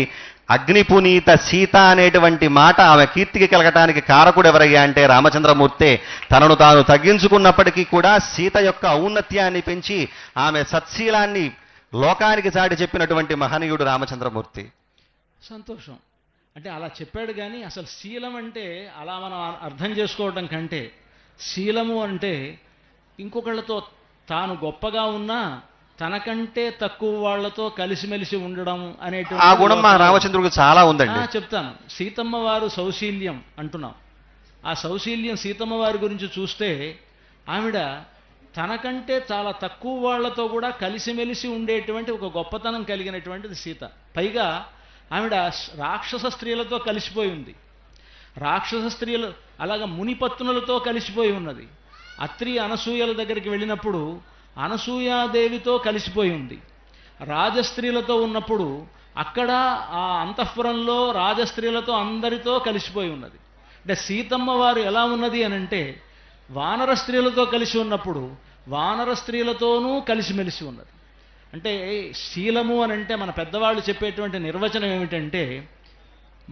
అగ్నిపునీత సీత అనేటువంటి మాట ఆమె కీర్తికి కలగటానికి కారకుడు ఎవరయ్యా అంటే రామచంద్రమూర్తే. తనను తాను తగ్గించుకున్నప్పటికీ కూడా సీత యొక్క ఔన్నత్యాన్ని పెంచి ఆమె సత్శీలాన్ని లోకానికి చాటి చెప్పినటువంటి మహనీయుడు రామచంద్రమూర్తి. సంతోషం. అంటే అలా చెప్పాడు. కానీ అసలు శీలం అంటే అలా మనం అర్థం చేసుకోవడం కంటే శీలము అంటే ఇంకొకళ్ళతో తాను గొప్పగా ఉన్నా తనకంటే తక్కువ వాళ్లతో కలిసిమెలిసి ఉండడం అనేటువంటి ఆ గుణం మా రామచంద్రుడికి చాలా ఉందండి. చెప్తాను. సీతమ్మ వారు సౌశీల్యం అంటున్నాం. ఆ సౌశీల్యం సీతమ్మ వారి గురించి చూస్తే ఆవిడ తనకంటే చాలా తక్కువ వాళ్లతో కూడా కలిసిమెలిసి ఉండేటువంటి ఒక గొప్పతనం కలిగినటువంటిది సీత. పైగా ఆవిడ రాక్షస స్త్రీలతో కలిసిపోయి ఉంది. రాక్షస స్త్రీలు అలాగా మునిపత్నులతో కలిసిపోయి ఉన్నది. అత్రి అనసూయల దగ్గరికి వెళ్ళినప్పుడు అనసూయాదేవితో కలిసిపోయి ఉంది. రాజస్త్రీలతో ఉన్నప్పుడు అక్కడ ఆ అంతఃపురంలో రాజస్త్రీలతో అందరితో కలిసిపోయి ఉన్నది. అంటే సీతమ్మ వారు ఎలా ఉన్నది అని అంటే వానర స్త్రీలతో కలిసి ఉన్నప్పుడు వానర స్త్రీలతోనూ కలిసిమెలిసి ఉన్నది. అంటే శీలము అని అంటే మన పెద్దవాళ్ళు చెప్పేటువంటి నిర్వచనం ఏమిటంటే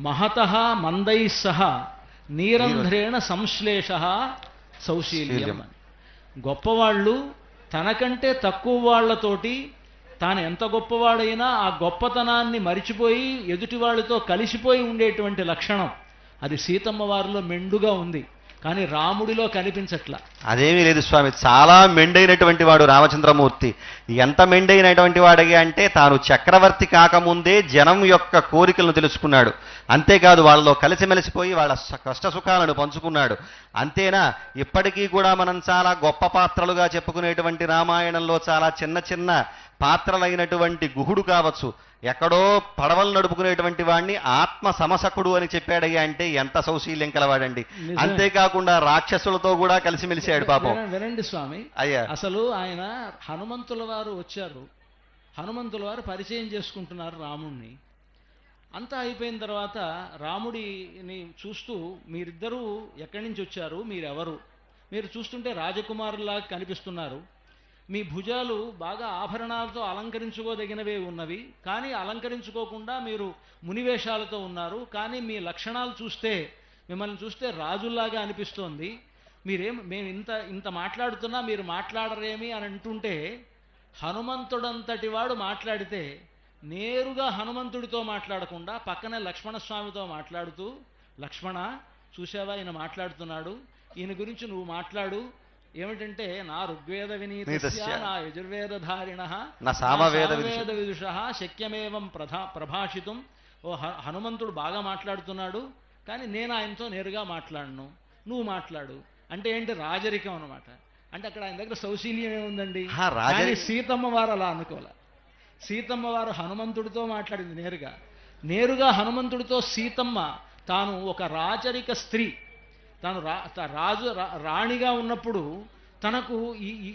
మహతః మందై సహ నీరంధ్రేణ సంశ్లేష సౌశీల్యం అని. గొప్పవాళ్ళు తనకంటే తక్కువ వాళ్లతోటి తాను ఎంత గొప్పవాడైనా ఆ గొప్పతనాన్ని మరిచిపోయి ఎదుటి వాళ్ళతో కలిసిపోయి ఉండేటువంటి లక్షణం అది సీతమ్మ వారిలో మెండుగా ఉంది. కానీ రాముడిలో కనిపించట్లా. అదేమీ లేదు స్వామి, చాలా మెండైనటువంటి వాడు రామచంద్రమూర్తి. ఎంత మెండైనటువంటి వాడిగా అంటే తాను చక్రవర్తి కాకముందే జనం యొక్క కోరికలను తెలుసుకున్నాడు. అంతేకాదు వాళ్ళలో కలిసిమెలిసిపోయి వాళ్ళ కష్ట సుఖాలను పంచుకున్నాడు. అంతేనా, ఇప్పటికీ కూడా మనం చాలా గొప్ప పాత్రలుగా చెప్పుకునేటువంటి రామాయణంలో చాలా చిన్న చిన్న పాత్రలైనటువంటి గుహుడు కావచ్చు, ఎక్కడో పడవలు నడుపుకునేటువంటి వాడిని ఆత్మ సమసకుడు అని చెప్పాడయ్యా అంటే ఎంత సౌశీల్యం కలవాడండి. నిజమే. అంతేకాకుండా రాక్షసులతో కూడా కలిసిమెలిసాడు పాపం. వినండి స్వామి, అయ్యా అసలు ఆయన హనుమంతుల వారు వచ్చారు, హనుమంతుల వారు పరిచయం చేసుకుంటున్నారు రాముణ్ణి. అంతా అయిపోయిన తర్వాత రాముడిని చూస్తూ, మీరిద్దరూ ఎక్కడి నుంచి వచ్చారు, మీరెవరు, మీరు చూస్తుంటే రాజకుమారులాగా కనిపిస్తున్నారు, మీ భుజాలు బాగా ఆభరణాలతో అలంకరించుకోదగినవే ఉన్నవి, కానీ అలంకరించుకోకుండా మీరు మునివేషాలతో ఉన్నారు, కానీ మీ లక్షణాలు చూస్తే, మిమ్మల్ని చూస్తే రాజుల్లాగా అనిపిస్తోంది, మేము ఇంత మాట్లాడుతున్నా మీరు మాట్లాడరేమి అని అంటుంటే, హనుమంతుడంతటి వాడు మాట్లాడితే నేరుగా హనుమంతుడితో మాట్లాడకుండా పక్కనే లక్ష్మణస్వామితో మాట్లాడుతూ, లక్ష్మణ చూసావా ఈయన మాట్లాడుతున్నాడు, ఈయన గురించి నువ్వు మాట్లాడు, ఏమిటంటే నా ఋగ్వేద వినీతస్య నా యజుర్వేదధారిణః నా సామవేద విదుషః శక్యమేవం ప్రభాషితుం. ఓ హనుమంతుడు బాగా మాట్లాడుతున్నాడు, కానీ నేను ఆయనతో నేరుగా మాట్లాడను, నువ్వు మాట్లాడు అంటే ఏంటి, రాజరికం అనమాట. అంటే అక్కడ ఆయన దగ్గర సౌశీల్యం ఏముందండి, కానీ సీతమ్మ వారు అలా అనుకోలే. సీతమ్మ వారు హనుమంతుడితో మాట్లాడింది నేరుగా హనుమంతుడితో. సీతమ్మ తాను ఒక రాచరిక స్త్రీ, తాను రాణిగా ఉన్నప్పుడు తనకు ఈ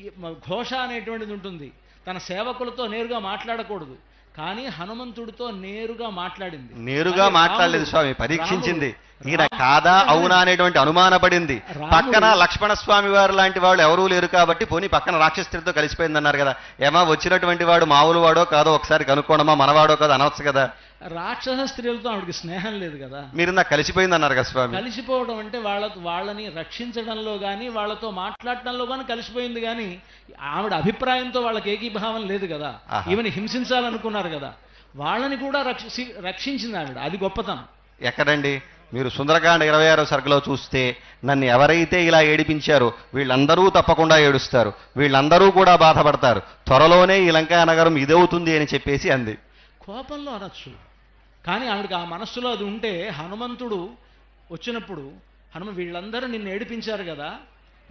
ఘోష అనేటువంటిది ఉంటుంది, తన సేవకులతో నేరుగా మాట్లాడకూడదు, కానీ హనుమంతుడితో నేరుగా మాట్లాడింది. నేరుగా మాట్లాడలేదు స్వామి, పరీక్షించింది. ఈయన కాదా అవునా అనేటువంటి అనుమానపడింది. పక్కన లక్ష్మణ స్వామి వారు లాంటి వాళ్ళు ఎవరూ లేరు కాబట్టి పోనీ పక్కన రాక్షస్త్రితో కలిసిపోయింది అన్నారు కదా. ఏమా వచ్చినటువంటి వాడు మామూలు వాడో కాదో ఒకసారి కనుక్కోవడమా, మనవాడో కాదో అనవచ్చు కదా. రాక్షస స్త్రీలతో ఆవిడకి స్నేహం లేదు కదా. మీరు నాకు కలిసిపోయింది అన్నారు కదా స్వామి. కలిసిపోవడం అంటే వాళ్ళని రక్షించడంలో కానీ వాళ్ళతో మాట్లాడటంలో కానీ కలిసిపోయింది, కానీ ఆవిడ అభిప్రాయంతో వాళ్ళకి ఏకీభావం లేదు కదా. ఈవెన్ హింసించాలనుకున్నారు కదా, వాళ్ళని కూడా రక్షించింది ఆవిడ. అది గొప్పతనం. ఎక్కడండి మీరు సుందరకాండ 26వ సర్గలో చూస్తే, నన్ను ఎవరైతే ఇలా ఏడిపించారో వీళ్ళందరూ తప్పకుండా ఏడుస్తారు, వీళ్ళందరూ కూడా బాధపడతారు, త్వరలోనే ఈ లంకా నగరం ఇదవుతుంది అని చెప్పేసి అంది. కోపంలో అనొచ్చు, కానీ ఆవిడకి ఆ మనస్సులో అది ఉంటే, హనుమంతుడు వచ్చినప్పుడు వీళ్ళందరూ నిన్ను ఏడిపించారు కదా,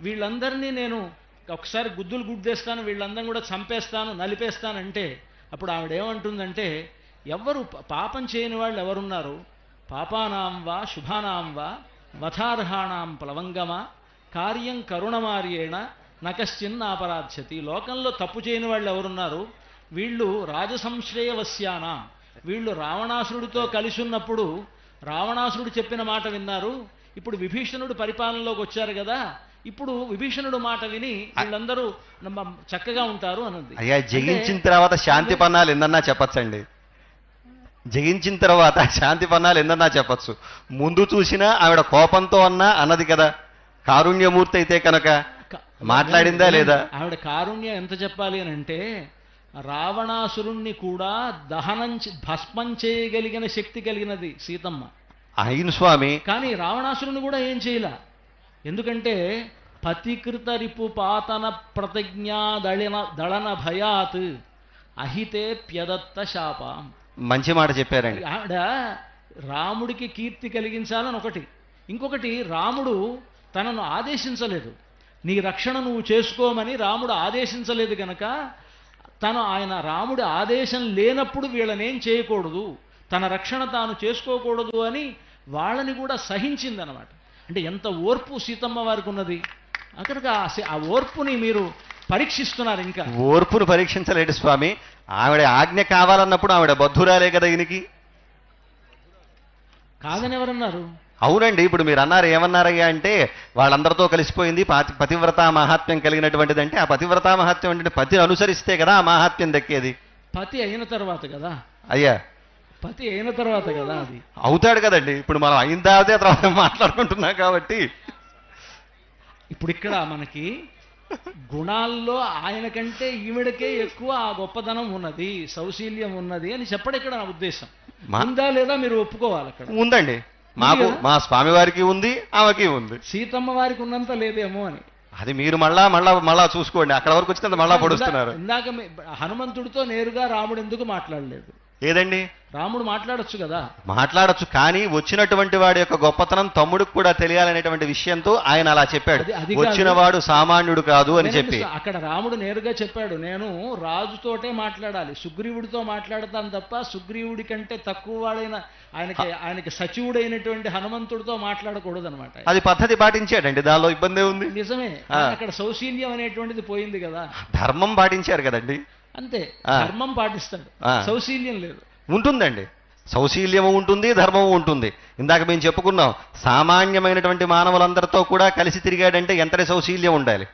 వీళ్ళందరినీ నేను ఒకసారి గుద్దులు గుద్దేస్తాను, వీళ్ళందరినీ కూడా చంపేస్తాను, నలిపేస్తానంటే, అప్పుడు ఆవిడేమంటుందంటే, ఎవరు పాపం చేయని వాళ్ళు ఎవరున్నారు, పాపానాం వా శుభానాం వా వథార్హాణాం ప్లవంగమా కార్యం కరుణమార్యేణ నకశ్చిన్నాపరాధ్యతి. లోకంలో తప్పు చేయని వాళ్ళు ఎవరున్నారు, వీళ్ళు రాజసంశ్రయవస్యానా, వీళ్ళు రావణాసురుడితో కలిసి ఉన్నప్పుడు రావణాసురుడు చెప్పిన మాట విన్నారు, ఇప్పుడు విభీషణుడు పరిపాలనలోకి వచ్చారు కదా, ఇప్పుడు విభీషణుడు మాట విని వీళ్ళందరూ చక్కగా ఉంటారు అన్నది. అయ్యా జయించిన తర్వాత శాంతి పన్నాలు ఎన్నన్నా చెప్పచ్చండి, జయించిన తర్వాత శాంతి పన్నాలు ఎన్నన్నా చెప్పచ్చు. ముందు చూసినా ఆవిడ కోపంతో అన్నది కదా, కారుణ్యమూర్తి అయితే కనుక మాట్లాడిందా లేదా. ఆవిడ కారుణ్యం ఎంత చెప్పాలి అని అంటే, రావణాసురుణ్ణి కూడా భస్మం చేయగలిగిన శక్తి కలిగినది సీతమ్మ. అయిన స్వామి, కానీ రావణాసురుని కూడా ఏం చేయలే. ఎందుకంటే పతికృత రిపుపాతన ప్రతిజ్ఞా దళన భయాత్ అహితే ప్యదత్త శాపం. మంచి మాట చెప్పారండి. ఆవిడ రాముడికి కీర్తి కలిగించాలని ఒకటి, ఇంకొకటి రాముడు తనను ఆదేశించలేదు, నీ రక్షణ నువ్వు చేసుకోమని రాముడు ఆదేశించలేదు గనక, రాముడి ఆదేశం లేనప్పుడు వీళ్ళనేం చేయకూడదు, తన రక్షణ తాను చేసుకోకూడదు అని వాళ్ళని కూడా సహించిందనమాట. అంటే ఎంత ఓర్పు సీతమ్మ వారికి ఉన్నది. అక్కడికి ఆ ఓర్పుని మీరు పరీక్షిస్తున్నారు. ఇంకా ఓర్పును పరీక్షించలేడు స్వామి, ఆవిడ ఆజ్ఞ కావాలన్నప్పుడు ఆవిడ బద్ధురాలే కదా ఈయనకి. కాదని ఎవరన్నారు? అవునండి, ఇప్పుడు మీరు అన్నారు, ఏమన్నారయ్యా అంటే వాళ్ళందరితో కలిసిపోయింది, పతివ్రతా మహాత్మ్యం కలిగినటువంటిది. అంటే ఆ పతివ్రతా మహాత్మ్యం అంటే పతిని అనుసరిస్తే కదా ఆ మహాత్మ్యం దక్కేది. పతి అయిన తర్వాత కదా అయ్యా, పతి అయిన తర్వాత కదా అది అవుతాడు కదండి. ఇప్పుడు మనం అయిన తర్వాత మాట్లాడుకుంటున్నాం కాబట్టి, ఇప్పుడు ఇక్కడ మనకి గుణాల్లో ఆయన కంటే ఈవిడకే ఎక్కువ ఆ గొప్పతనం ఉన్నది, సౌశీల్యం ఉన్నది అని చెప్పడం ఇక్కడ నా ఉద్దేశం. ఉందా లేదా మీరు ఒప్పుకోవాలి. అక్కడ ఉందండి, మాకు మా స్వామి వారికి ఉంది, ఆమెకి ఉంది, సీతమ్మ వారికి ఉన్నంత లేదేమో అని. అది మీరు మళ్ళా చూసుకోండి. అక్కడ వరకు వచ్చినంత మళ్ళా పొడుస్తున్నారు. ఇందాక హనుమంతుడితో నేరుగా రాముడు ఎందుకు మాట్లాడలేదు? ఏదండి? రాముడు మాట్లాడొచ్చు కదా. మాట్లాడొచ్చు, కానీ వచ్చినటువంటి వాడి యొక్క గొప్పతనం తమ్ముడికి కూడా తెలియాలనేటువంటి విషయంతో ఆయన అలా చెప్పాడు. అది కాదు. వచ్చిన వాడు సామాన్యుడు కాదు అని చెప్పి. అక్కడ రాముడు నేరుగా చెప్పాడు, నేను రాజుతోటే మాట్లాడాలి, సుగ్రీవుడితో మాట్లాడతాను తప్ప సుగ్రీవుడి కంటే తక్కువ వాడైన ఆయనకి సచివుడైనటువంటి హనుమంతుడితో మాట్లాడకూడదు అనమాట. అది పద్ధతి పాటించాడండి, దానిలో ఇబ్బంది ఉంది. నిజమే, అక్కడ సౌశీల్యం అనేటువంటిది పోయింది కదా. ధర్మం పాటించారు కదండి. అంతే, ధర్మం పాటిస్తాడు, సౌశీల్యం లేదు. ఉంటుందండి, సౌశీల్యము ఉంటుంది, ధర్మము ఉంటుంది. ఇందాక మేము చెప్పుకున్నాం, సామాన్యమైనటువంటి మానవులందరితో కూడా కలిసి తిరిగాడంటే ఎంతటి సౌశీల్యం ఉండాలి.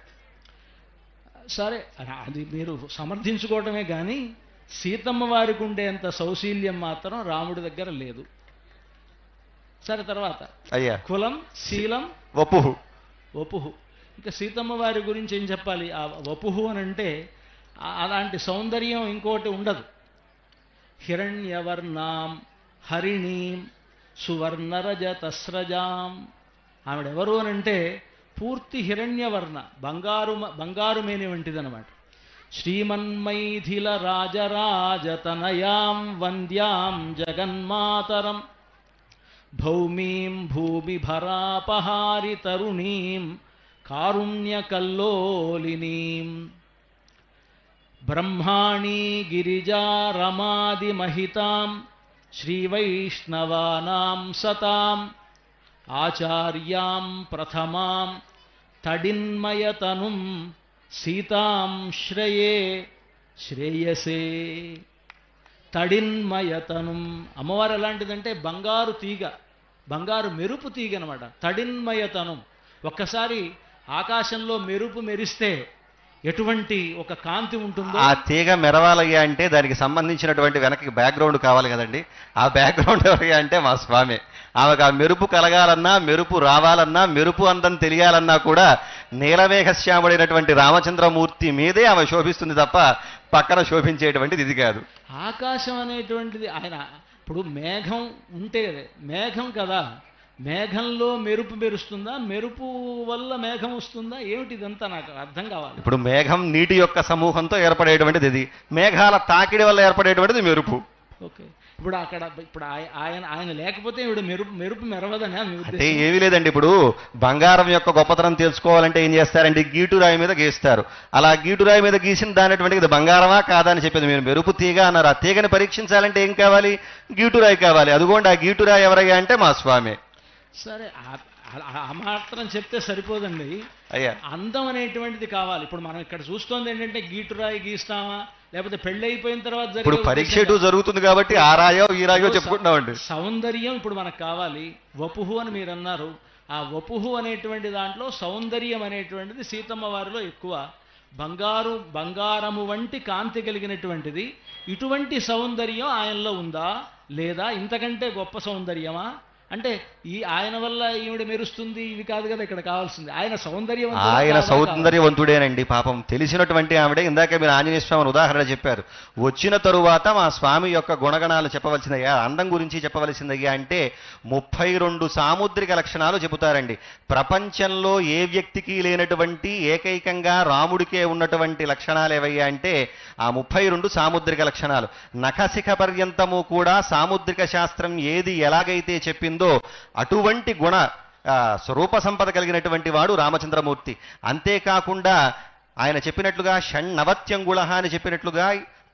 సరే, అది మీరు సమర్థించుకోవటమే కానీ సీతమ్మ వారికి ఉండేంత సౌశీల్యం మాత్రం రాముడి దగ్గర లేదు. సరే, తర్వాత అయ్యా కులం, శీలం, వపుహు. ఇంకా సీతమ్మ వారి గురించి ఏం చెప్పాలి? ఆ వపుహు అని అంటే అలాంటి సౌందర్యం ఇంకోటి ఉండదు. హిరణ్యవర్ణాం హరిణీం సువర్ణరజతస్రజాం. ఆవిడెవరు అని అంటే పూర్తి హిరణ్యవర్ణ, బంగారు మేని వంటిదనమాట. శ్రీమన్మైథిల రాజరాజతనయాం వంద్యాం జగన్మాతరం భౌమీం భూమిభరాపహారి తరుణీం కారుణ్యకల్లోలినీం బ్రహ్మాణీ గిరిజా రమాదిమహితాం శ్రీవైష్ణవానాం సతాం ఆచార్యాం ప్రథమాం తడిన్మయతనుం సీతాం శ్రేయసే. తడిన్మయతనుం, అమ్మవారు ఎలాంటిదంటే బంగారు తీగ, బంగారు మెరుపు తీగ అనమాట. తడిన్మయతనుం, ఒక్కసారి ఆకాశంలో మెరుపు మెరిస్తే ఎటువంటి ఒక కాంతి ఉంటుందో. ఆ తీగ మెరవాలయ్యా అంటే దానికి సంబంధించినటువంటి వెనక్కి బ్యాక్గ్రౌండ్ కావాలి కదండి. ఆ బ్యాక్గ్రౌండ్ ఎవరయ్యా అంటే మా స్వామి. ఆమెకు ఆ మెరుపు కలగాలన్నా, మెరుపు రావాలన్నా, మెరుపు అందం తెలియాలన్నా కూడా నీలమేఘశ్యాముడైనటువంటి రామచంద్రమూర్తి మీదే ఆమె శోభిస్తుంది తప్ప పక్కన శోభించేటువంటిది ఇది కాదు. ఆకాశం అనేటువంటిది ఆయన ఇప్పుడు మేఘం ఉంటే మేఘం కదా, మేఘంలో మెరుపు మెరుస్తుందా, మెరుపు వల్ల మేఘం వస్తుందా, ఏమిటి ఇదంతా నాకు అర్థం కావాలి. ఇప్పుడు మేఘం నీటి యొక్క సమూహంతో ఏర్పడేటువంటిది ఇది, మేఘాల తాకిడి వల్ల ఏర్పడేటువంటిది మెరుపు. ఓకే, ఇప్పుడు ఆయన లేకపోతే ఇప్పుడు మెరుపు మెరవదని అంటే ఏమీ లేదండి. ఇప్పుడు బంగారం యొక్క గొప్పతనం తెలుసుకోవాలంటే ఏం చేస్తారంటే గీటురాయి మీద గీస్తారు. అలా గీటురాయి మీద గీసిన దానిటువంటి ఇది బంగారమా కాదా అని చెప్పేది. మీరు మెరుపు తీగ అన్నారు, ఆ తీగని పరీక్షించాలంటే ఏం కావాలి? గీటురాయి కావాలి. అదిగోండి ఆ గీటురాయి ఎవరయ్యా అంటే మా స్వామి. సరే, ఆ మాత్రం చెప్తే సరిపోదండి అయ్యా, అందం అనేటువంటిది కావాలి. ఇప్పుడు మనం ఇక్కడ చూస్తోంది ఏంటంటే గీటురాయి గీస్తామా, లేకపోతే పెళ్లి అయిపోయిన తర్వాత ఇప్పుడు పరీక్ష జరుగుతుంది కాబట్టి ఆ రాయో ఈ రాయో చెప్పుకుంటున్నామండి. సౌందర్యం ఇప్పుడు మనకు కావాలి. వపుహు అని మీరు అన్నారు, ఆ వపుహు అనేటువంటి దాంట్లో సౌందర్యం అనేటువంటిది సీతమ్మ వారిలో ఎక్కువ. బంగారము వంటి కాంతి కలిగినటువంటిది. ఇటువంటి సౌందర్యం ఆయనలో ఉందా లేదా? ఇంతకంటే గొప్ప సౌందర్యమా అంటే ఆయన వల్ల ఈవిడ మెరుస్తుంది ఇవి కాదు కదా ఇక్కడ కావాల్సింది. ఆయన సౌందర్యవంతుడేనండి. పాపం తెలిసినటువంటి ఆవిడే. ఇందాక మీరు ఆంజనేయ స్వామిని ఉదాహరణ చెప్పారు. వచ్చిన తరువాత మా స్వామి యొక్క గుణగణాలు చెప్పవలసిందయ్యా, అందం గురించి చెప్పవలసిందయ్యా అంటే 32 సాముద్రిక లక్షణాలు చెబుతారండి. ప్రపంచంలో ఏ వ్యక్తికి లేనటువంటి ఏకైకంగా రాముడికే ఉన్నటువంటి లక్షణాలు ఏవయ్యా అంటే ఆ 32 సాముద్రిక లక్షణాలు. నఖశిఖ పర్యంతము కూడా సాముద్రిక శాస్త్రం ఏది ఎలాగైతే చెప్పిందో అటువంటి గుణ స్వరూప సంపద కలిగినటువంటి వాడు రామచంద్రమూర్తి. అంతేకాకుండా ఆయన చెప్పినట్లుగా షణ్ణవత్యంగుళ అని చెప్పినట్లుగా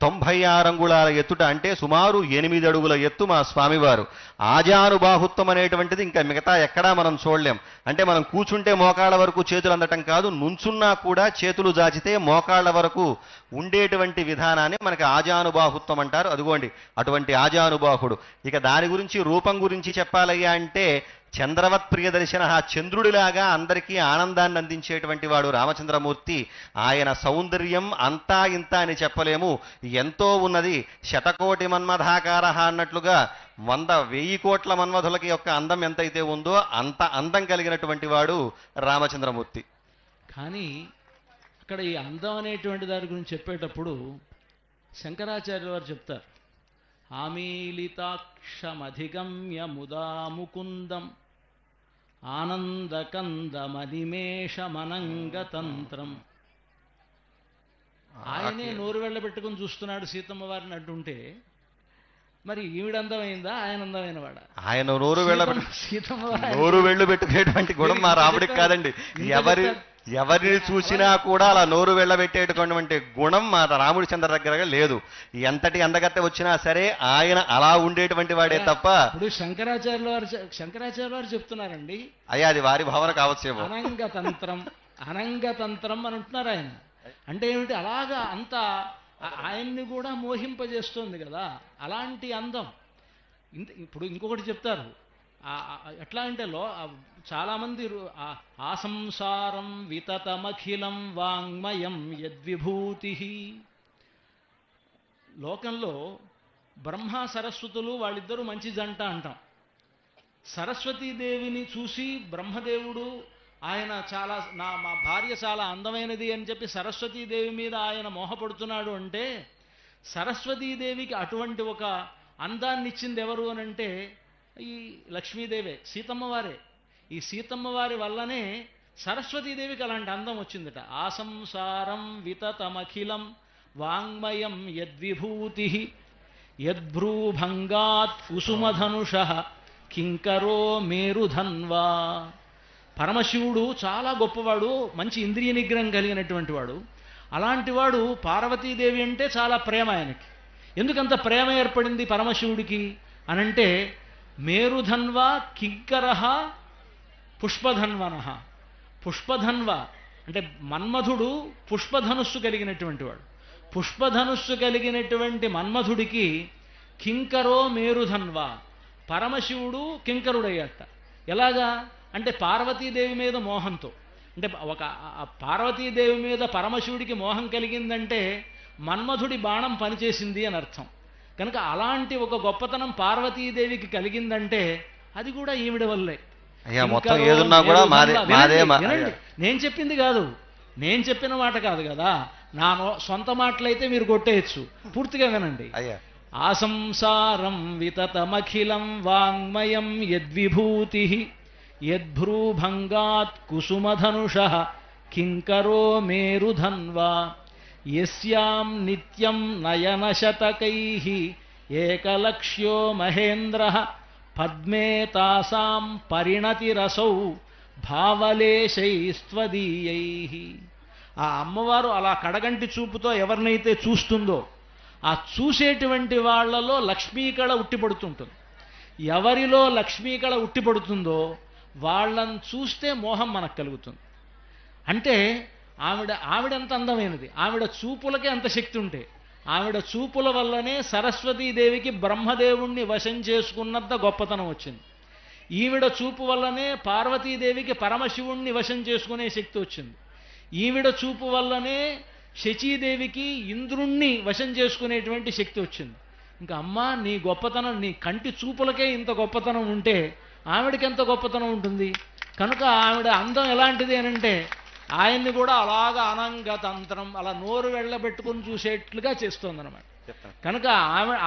96 అంగుళాల ఎత్తుట అంటే సుమారు 8 అడుగుల ఎత్తు మా స్వామివారు. ఆజానుబాహుత్వం అనేటువంటిది ఇంకా మిగతా ఎక్కడా మనం చూడలేం. అంటే మనం కూర్చుంటే మోకాళ్ళ వరకు చేతులు అందటం కాదు, నుంచున్నా కూడా చేతులు జాచితే మోకాళ్ళ వరకు ఉండేటువంటి విధానాన్ని మనకి ఆజానుబాహుత్వం అంటారు. అదిగోండి అటువంటి ఆజానుబాహుడు. ఇక దాని గురించి రూపం గురించి చెప్పాలయ్యా అంటే చంద్రవత్ ప్రియదర్శన, చంద్రుడిలాగా అందరికీ ఆనందాన్ని అందించేటువంటి వాడు రామచంద్రమూర్తి. ఆయన సౌందర్యం అంతా ఇంత అని చెప్పలేము, ఎంతో ఉన్నది. శతకోటి మన్మథాకార అన్నట్లుగా 100,000 కోట్ల మన్మధులకి యొక్క అందం ఎంతైతే ఉందో అంత అందం కలిగినటువంటి వాడు రామచంద్రమూర్తి. కానీ అక్కడ ఈ అందం అనేటువంటి దాని గురించి చెప్పేటప్పుడు శంకరాచార్య వారు చెప్తారు, ఆమీలితాక్షమధిగమ్య ముదా ముకుందం ఆనందకందమనిమేషమనంగతంత్రం. ఆయనే నోరు వెళ్ళబెట్టుకుని చూస్తున్నాడు సీతమ్మ వారిని అంటుంటే మరి ఈవిడ అందమైందా, ఆయన అందమైన వాడా? ఆయన నోరు వెళ్ళ సీతమ్మ నోరు వెళ్ళు పెట్టుకునేటువంటి గుణం మా రాముడికి కాదండి. ఎవరిని చూసినా కూడా అలా నోరు వెళ్ళబెట్టేటటువంటి గుణం మా రాముడి చంద్ర దగ్గర లేదు. ఎంతటి అందగత్తె వచ్చినా సరే ఆయన అలా ఉండేటువంటి వాడే తప్ప. ఇప్పుడు శంకరాచార్యుల వారు చెప్తున్నారండి, అయ్యా అది వారి భావన కావచ్చేమో. అనంగతంత్రం అనంగతంత్రం అని అంటున్నారు ఆయన. అంటే ఏమిటి, అలాగా అంత ఆయన్ని కూడా మోహింపజేస్తుంది కదా అలాంటి అందం. ఇప్పుడు ఇంకొకటి చెప్తారు, ఎట్లా అంటే చాలామంది ఆ సంసారం వితతమఖిలం వాంగ్మయం యద్విభూతి. లోకంలో బ్రహ్మ సరస్వతులు వాళ్ళిద్దరూ మంచి జంట అంటాం. సరస్వతీదేవిని చూసి బ్రహ్మదేవుడు ఆయన మా భార్య చాలా అందమైనది అని చెప్పి సరస్వతీదేవి మీద ఆయన మోహపడుతున్నాడు అంటే, సరస్వతీదేవికి అటువంటి ఒక అందాన్ని ఇచ్చింది ఎవరు అని అంటే ఈ లక్ష్మీదేవే, సీతమ్మ వారే. ఈ సీతమ్మ వారి వల్లనే సరస్వతీదేవికి అలాంటి అందం వచ్చిందట. ఆ సంసారం వితతమఖిలం వాంగ్మయం యద్విభూతి యద్భ్రూభంగాత్ కుసుమధనుష కింకరో మేరుధన్వా. పరమశివుడు చాలా గొప్పవాడు, మంచి ఇంద్రియ నిగ్రహం కలిగినటువంటి వాడు. అలాంటి వాడు పార్వతీదేవి అంటే చాలా ప్రేమ ఆయనకి. ఎందుకంత ప్రేమ ఏర్పడింది పరమశివుడికి అనంటే, మేరుధన్వ కింకరః పుష్పధన్వన. పుష్పధన్వ అంటే మన్మధుడు పుష్పధనుస్సు కలిగినటువంటి వాడు. పుష్పధనుస్సు కలిగినటువంటి మన్మధుడికి కింకరో మేరుధన్వ, పరమశివుడు కింకరుడయ్యట. ఎలాగా అంటే పార్వతీదేవి మీద మోహంతో. అంటే ఒక పార్వతీదేవి మీద పరమశివుడికి మోహం కలిగిందంటే మన్మధుడి బాణం పనిచేసింది అని అర్థం. కనుక అలాంటి ఒక గొప్పతనం పార్వతీదేవికి కలిగిందంటే అది కూడా ఈవిడ వల్లే. నేను చెప్పింది కాదు, నేను చెప్పిన మాట కాదు కదా, నా సొంత మాటలైతే మీరు కొట్టేయచ్చు. పూర్తిగా వినండి. ఆ సంసారం వితతమఖిలం వాంగ్మయం యద్విభూతి యద్భ్రూభంగాత్ కుసుమధనుష కింకరో మేరుధన్వా. యస్యాం నిత్యం నయనశతకైః ఏకలక్ష్యో మహేంద్రః పద్మే తాసాం పరిణతిరసౌ భావలేశైస్త్వదీయైః. ఆ అమ్మవారు అలా కడగంటి చూపుతో ఎవరినైతే చూస్తుందో ఆ చూసేటువంటి వాళ్లలో లక్ష్మీకళ ఉట్టిపడుతుంటుంది. ఎవరిలో లక్ష్మీకళ ఉట్టిపడుతుందో వాళ్ళని చూస్తే మోహం మనకు కలుగుతుంది. అంటే ఆవిడ ఎంత అందమైనది, ఆవిడ చూపులకే అంత శక్తి ఉంటే, ఆవిడ చూపుల వల్లనే సరస్వతీదేవికి బ్రహ్మదేవుణ్ణి వశం చేసుకున్నంత గొప్పతనం వచ్చింది. ఈవిడ చూపు వల్లనే పార్వతీదేవికి పరమశివుణ్ణి వశం చేసుకునే శక్తి వచ్చింది. ఈవిడ చూపు వల్లనే శచీదేవికి ఇంద్రుణ్ణి వశం చేసుకునేటువంటి శక్తి వచ్చింది. ఇంకా అమ్మా నీ గొప్పతనం, నీ కంటి చూపులకే ఇంత గొప్పతనం ఉంటే ఆవిడకి ఎంత గొప్పతనం ఉంటుంది. కనుక ఆవిడ అందం ఎలాంటిది అని అంటే ఆయన్ని కూడా అలాగా అనంగతంత్రం అలా నోరు వెళ్ళబెట్టుకుని చూసేట్లుగా చేస్తోందన్నమాట. కనుక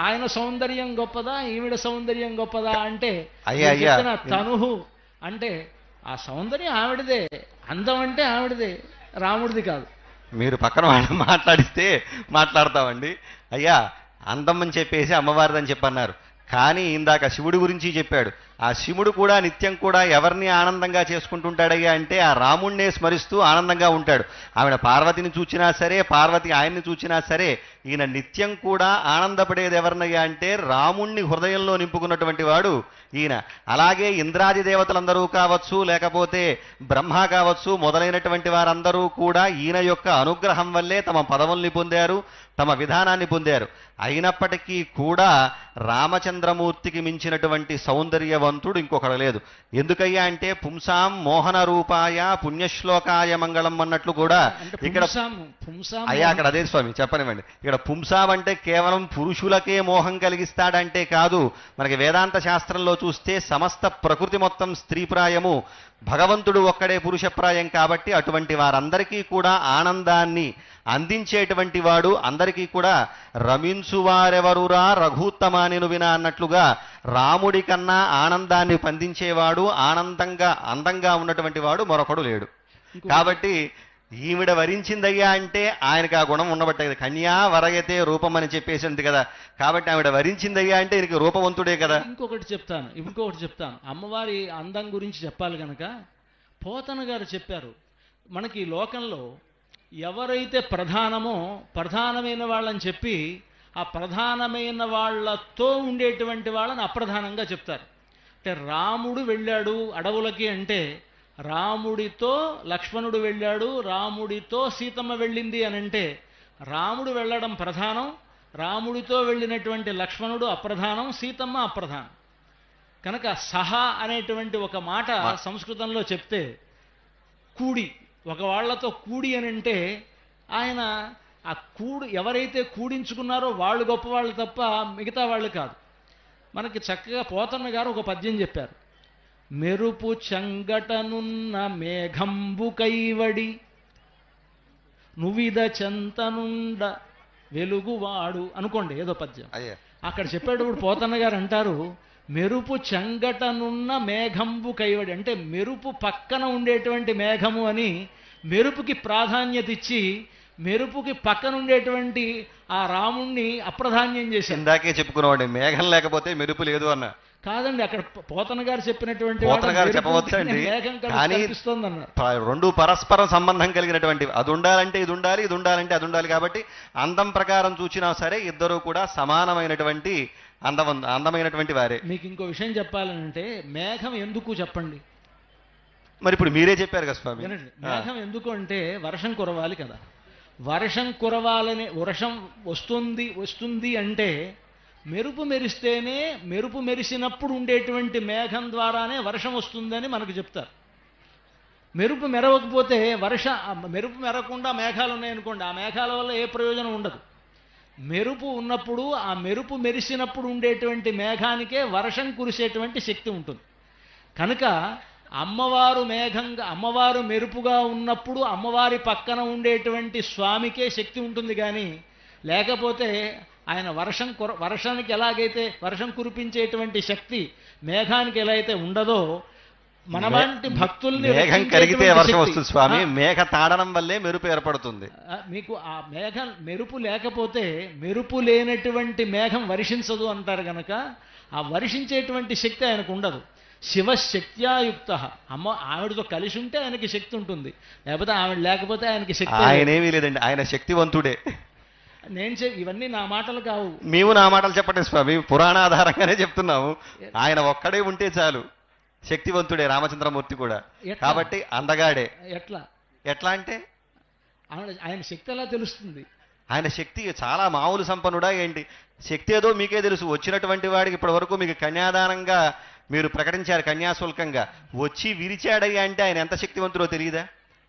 ఆయన సౌందర్యం గొప్పదా ఈవిడ సౌందర్యం గొప్పదా అంటే తనుహు అంటే ఆ సౌందర్యం ఆవిడదే, అందం అంటే ఆవిడదే, రాముడిది కాదు. మీరు పక్కన వాళ్ళు మాట్లాడిస్తే మాట్లాడతామండి. అయ్యా అందం అని చెప్పేసి అమ్మవారిదని చెప్పన్నారు, కానీ ఇందాక శివుడి గురించి చెప్పాడు. ఆ శివుడు కూడా నిత్యం కూడా ఎవరిని ఆనందంగా చేసుకుంటుంటాడయ్యా అంటే ఆ రాముణ్ణే స్మరిస్తూ ఆనందంగా ఉంటాడు. ఆవిడ పార్వతిని చూచినా సరే, పార్వతి ఆయన్ని చూచినా సరే, ఈయన నిత్యం కూడా ఆనందపడేది ఎవరినయ్యా అంటే రాముణ్ణి హృదయంలో నింపుకున్నటువంటి వాడు ఈయన. అలాగే ఇంద్రాది దేవతలందరూ కావచ్చు, లేకపోతే బ్రహ్మ కావచ్చు, మొదలైనటువంటి వారందరూ కూడా ఈయన యొక్క అనుగ్రహం వల్లే తమ పదవుల్ని పొందారు, తమ విధానాన్ని పొందారు. అయినప్పటికీ కూడా రామచంద్రమూర్తికి మించినటువంటి సౌందర్యవంతుడు ఇంకొకడు లేదు. ఎందుకయ్యా అంటే పుంసాం మోహన రూపాయ పుణ్యశ్లోకాయ మంగళం అన్నట్లు కూడా ఇక్కడ అయ్యా అక్కడ అదే స్వామి చెప్పనివ్వండి. ఇక్కడ పుంసాం అంటే కేవలం పురుషులకే మోహం కలిగిస్తాడంటే కాదు. మనకి వేదాంత శాస్త్రంలో చూస్తే సమస్త ప్రకృతి మొత్తం స్త్రీప్రాయము, భగవంతుడు ఒక్కడే పురుషప్రాయం. కాబట్టి అటువంటి వారందరికీ కూడా ఆనందాన్ని అందించేటువంటి వాడు, అందరికీ కూడా రమించువారెవరురా రఘుత్తమానిను వినా అన్నట్లుగా రాముడి కన్నా ఆనందాన్ని పందించేవాడు, అందంగా ఉన్నటువంటి వాడు మరొకడు లేడు. కాబట్టి ఈవిడ వరించిందయ్యా అంటే ఆయనకు ఆ గుణం ఉండబట్టే కదా. కన్యా వరయతే రూపం అని చెప్పేసి ఉంది కదా. కాబట్టి ఆవిడ వరించిందయ్యా అంటే ఈయనకి రూపవంతుడే కదా. ఇంకొకటి చెప్తాను అమ్మవారి అందం గురించి చెప్పాలి కనుక పోతన గారు చెప్పారు, మనకి ఈ లోకంలో ఎవరైతే ప్రధానమైన వాళ్ళని చెప్పి ఆ ప్రధానమైన వాళ్ళతో ఉండేటువంటి వాళ్ళని అప్రధానంగా చెప్తారు. అంటే రాముడు వెళ్ళాడు అడవులకి అంటే రాముడితో లక్ష్మణుడు వెళ్ళాడు, రాముడితో సీతమ్మ వెళ్ళింది అని అంటే రాముడు వెళ్ళడం ప్రధానం, రాముడితో వెళ్ళినటువంటి లక్ష్మణుడు అప్రధానం, సీతమ్మ అప్రధానం. కనుక సహా అనేటువంటి ఒక మాట సంస్కృతంలో చెప్తే కూడి, ఒక వాళ్లతో కూడి అని అంటే ఆయన ఆ ఎవరైతే కూడించుకున్నారో వాళ్ళు గొప్పవాళ్ళు తప్ప మిగతా వాళ్ళు కాదు. మనకి చక్కగా పోతన్న గారు ఒక పద్యం చెప్పారు. మెరుపు చంగటనున్న మేఘంబు కైవడి నువ్విద చెంతనుండ వెలుగువాడు అనుకోండి, ఏదో పద్యం అక్కడ చెప్పేటప్పుడు పోతన్న గారు అంటారు, మెరుపు చెంగటనున్న మేఘంబు కైవడి అంటే మెరుపు పక్కన ఉండేటువంటి మేఘము అని మెరుపుకి ప్రాధాన్యత ఇచ్చి మెరుపుకి పక్కన ఉండేటువంటి ఆ రాముణ్ణి అప్రధాన్యం చేసి ఇందాకే చెప్పుకున్నామండి, మేఘం లేకపోతే మెరుపు లేదు అన్న. కాదండి, అక్కడ పోతన గారు చెప్పినటువంటి చెప్పవచ్చండి, కానీ రెండు పరస్పరం సంబంధం కలిగినటువంటి అది ఉండాలంటే ఇది ఉండాలి, ఇది ఉండాలంటే అది ఉండాలి. కాబట్టి అందం ప్రకారం చూసినా సరే ఇద్దరు కూడా సమానమైనటువంటి అందమైనటువంటి వారే. మీకు ఇంకో విషయం చెప్పాలంటే మేఘం ఎందుకు చెప్పండి. మరి ఇప్పుడు మీరే చెప్పారు కదా స్వామి. మేఘం ఎందుకు అంటే వర్షం కురవాలి కదా. వర్షం కురవాలని వర్షం వస్తుంది అంటే మెరుపు మెరిస్తేనే, మెరుపు మెరిసినప్పుడు ఉండేటువంటి మేఘం ద్వారానే వర్షం వస్తుందని మనకు చెప్తారు. మెరుపు మెరవకపోతే మెరుపు మెరకుండా మేఘాలు ఉన్నాయనుకోండి, ఆ మేఘాల వల్ల ఏ ప్రయోజనం ఉండదు. మెరుపు ఉన్నప్పుడు ఆ మెరుపు మెరిసినప్పుడు ఉండేటువంటి మేఘానికే వర్షం కురిసేటువంటి శక్తి ఉంటుంది. కనుక అమ్మవారు మెరుపుగా ఉన్నప్పుడు అమ్మవారి పక్కన ఉండేటువంటి స్వామికే శక్తి ఉంటుంది. కానీ లేకపోతే ఆయన వర్షానికి ఎలాగైతే వర్షం కురిపించేటువంటి శక్తి మేఘానికి ఎలా అయితే ఉండదో మన వంటి భక్తుల్ని మేఘం కరిగితే వర్షం వస్తుంది స్వామి. మేఘ తాడనం వల్లే మెరుపు ఏర్పడుతుంది. మీకు ఆ మెరుపు లేకపోతే మెరుపు లేనటువంటి మేఘం వర్షించదు అంటారు కనుక ఆ వర్షించేటువంటి శక్తి ఆయనకు ఉండదు. శివశక్త్యాయుక్త ఆవిడతో కలిసి ఉంటే ఆయనకి శక్తి ఉంటుంది, లేకపోతే ఆవిడ లేకపోతే ఆయనకి శక్తి. ఆయనేమీ లేదండి, ఆయన శక్తివంతుడే. ఇవన్నీ నా మాటలు కావు, మేము నా మాటలు చెప్పండి స్వామి, పురాణాధారంగానే చెప్తున్నాము. ఆయన ఒక్కడే ఉంటే చాలు, శక్తివంతుడే రామచంద్రమూర్తి కూడా. కాబట్టి అందగాడే. ఎట్లా అంటే ఆయన శక్తి ఎలా తెలుస్తుంది? ఆయన శక్తి చాలా మామూలు సంపన్నుడా ఏంటి? శక్తి ఏదో మీకే తెలుసు. వచ్చినటువంటి వాడికి ఇప్పటి వరకు మీకు కన్యాదానంగా మీరు ప్రకటించారు, కన్యాశుల్కంగా వచ్చి విరిచాడయ్యా అంటే ఆయన ఎంత శక్తివంతుడో తెలియదా?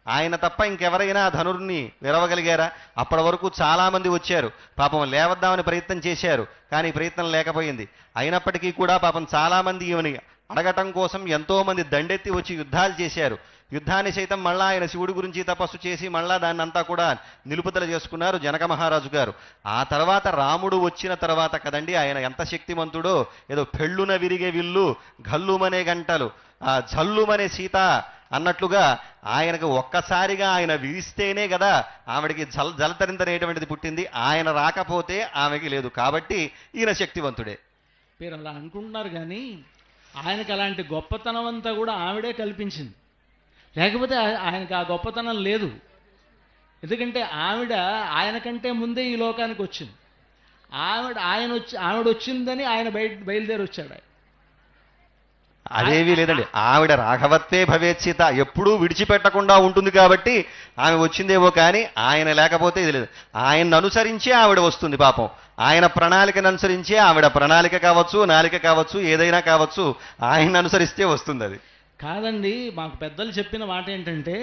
ఆయన తప్ప ఇంకెవరైనా ధనుర్ని విరవగలిగారా? అప్పటి వరకు చాలా మంది వచ్చారు, పాపం లేవద్దామని ప్రయత్నం చేశారు, కానీ ప్రయత్నం లేకపోయింది. అయినప్పటికీ కూడా పాపం చాలా మంది ఈమెని అడగటం కోసం ఎంతో మంది దండెత్తి వచ్చి యుద్ధాలు చేశారు. యుద్ధాన్ని సైతం మళ్ళా ఆయన శివుడి గురించి తపస్సు చేసి మళ్ళా దాన్ని అంతా కూడా నిలుపుదల చేసుకున్నారు జనక మహారాజు గారు. ఆ తర్వాత రాముడు వచ్చిన తర్వాత కదండి ఆయన ఎంత శక్తిమంతుడో. ఏదో పెళ్ళున విరిగే విల్లు గల్లుమనే గంటలు ఆ జల్లుమనే సీత అన్నట్లుగా ఆయనకు ఒక్కసారిగా ఆయన విరిస్తేనే కదా ఆవిడికి జలతరింతనేటువంటిది పుట్టింది. ఆయన రాకపోతే ఆమెకి లేదు. కాబట్టి ఈయన శక్తివంతుడే. మీరు అలా అనుకుంటున్నారు, కానీ ఆయనకు అలాంటి గొప్పతనం అంతా కూడా ఆవిడే కల్పించింది. లేకపోతే ఆయనకు ఆ గొప్పతనం లేదు. ఎందుకంటే ఆయన కంటే ముందే ఈ లోకానికి వచ్చింది. ఆవిడ వచ్చిందని ఆయన బయలుదేరి వచ్చాడు. అదేమీ లేదండి, ఆవిడ రాఘవత్వే భవేత్సిత ఎప్పుడూ విడిచిపెట్టకుండా ఉంటుంది కాబట్టి ఆమె వచ్చిందేమో, కానీ ఆయన లేకపోతే ఇది లేదు. ఆయన్ని అనుసరించే ఆవిడ వస్తుంది. పాపం ఆయన ప్రణాళికను అనుసరించే ఆవిడ ప్రణాళిక కావచ్చు, నాలిక కావచ్చు, ఏదైనా కావచ్చు, ఆయన్ని అనుసరిస్తే వస్తుంది. అది కాదండి, మాకు పెద్దలు చెప్పిన మాట ఏంటంటే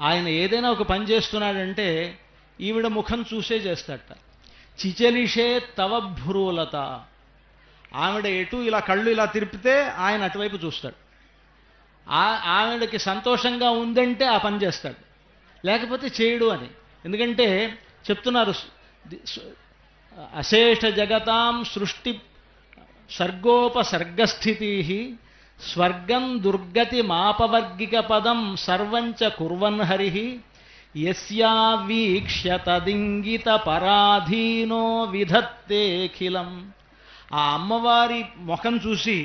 ఆయన ఏదైనా ఒక పని చేస్తున్నాడంటే ఈవిడ ముఖం చూసే చేస్తాడట. చిచలిషే తవ భ్రూలత, ఆవిడ ఎటు ఇలా కళ్ళు ఇలా తిరిపితే ఆయన అటువైపు చూస్తాడు. ఆవిడకి సంతోషంగా ఉందంటే ఆ పని చేస్తాడు, లేకపోతే చేయడు అని. ఎందుకంటే చెప్తున్నారు, అశేష జగతాం సృష్టి సర్గోపసర్గస్థితి స్వర్గం దుర్గతి మాపవర్గిక పదం సర్వంచ కుర్వన్ హరి యస్యా వీక్ష్య తదింగిత పరాధీనో విధత్తేఖిలం. ఆ అమ్మవారి ముఖం చూసి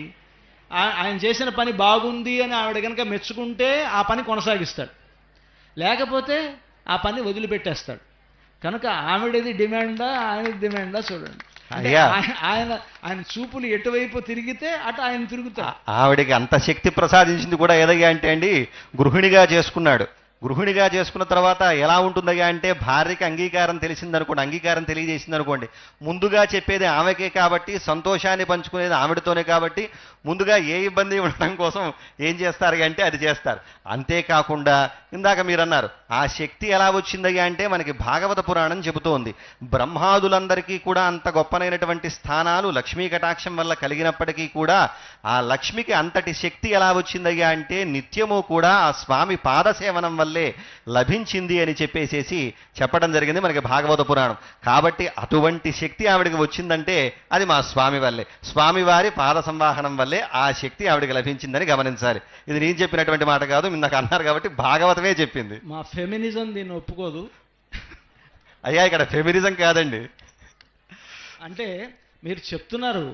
ఆయన చేసిన పని బాగుంది అని ఆవిడ కనుక మెచ్చుకుంటే ఆ పని కొనసాగిస్తాడు, లేకపోతే ఆ పని వదిలిపెట్టేస్తాడు. కనుక ఆవిడది డిమాండా ఆయనది డిమాండా చూడండి. ఆయన చూపులు ఎటువైపు తిరిగితే అటు ఆయన తిరుగుతాడు. ఆవిడకి అంత శక్తి ప్రసాదించింది కూడా ఏదయ్యా అంటే అండి, గృహిణిగా చేసుకున్నాడు. గృహిణిగా చేసుకున్న తర్వాత ఎలా ఉంటుందయ్యా అంటే, భార్యకి అంగీకారం తెలిసిందనుకోండి, అంగీకారం తెలియజేసిందనుకోండి, ముందుగా చెప్పేది ఆమెకే కాబట్టి, సంతోషాన్ని పంచుకునేది ఆవిడతోనే కాబట్టి, ముందుగా ఏ ఇబ్బంది ఉండటం కోసం ఏం చేస్తారు అంటే అది చేస్తారు. అంతేకాకుండా ఇందాక మీరు అన్నారు ఆ శక్తి ఎలా వచ్చిందయ్యా అంటే, మనకి భాగవత పురాణం చెబుతోంది, బ్రహ్మాదులందరికీ కూడా అంత గొప్పనైనటువంటి స్థానాలు లక్ష్మీ కటాక్షం వల్ల కలిగినప్పటికీ కూడా ఆ లక్ష్మికి అంతటి శక్తి ఎలా వచ్చిందయ్యా అంటే, నిత్యము కూడా ఆ స్వామి పాదసేవనం వల్లే లభించింది అని చెప్పేసేసి చెప్పడం జరిగింది మనకి భాగవత పురాణం. కాబట్టి అటువంటి శక్తి ఆవిడికి వచ్చిందంటే అది మా స్వామి వల్లే, స్వామివారి పాద సంవాహనం వల్లే ఆ శక్తి ఆవిడికి లభించిందని గమనించాలి. ఇది నేను చెప్పినటువంటి మాట కాదు, ఇందాక అన్నారు కాబట్టి భాగవతమే చెప్పింది. మా ఫెమినిజం దీన్ని ఒప్పుకోదు. అయ్యా ఇక్కడ ఫెమినిజం కాదండి. అంటే మీరు చెప్తున్నారు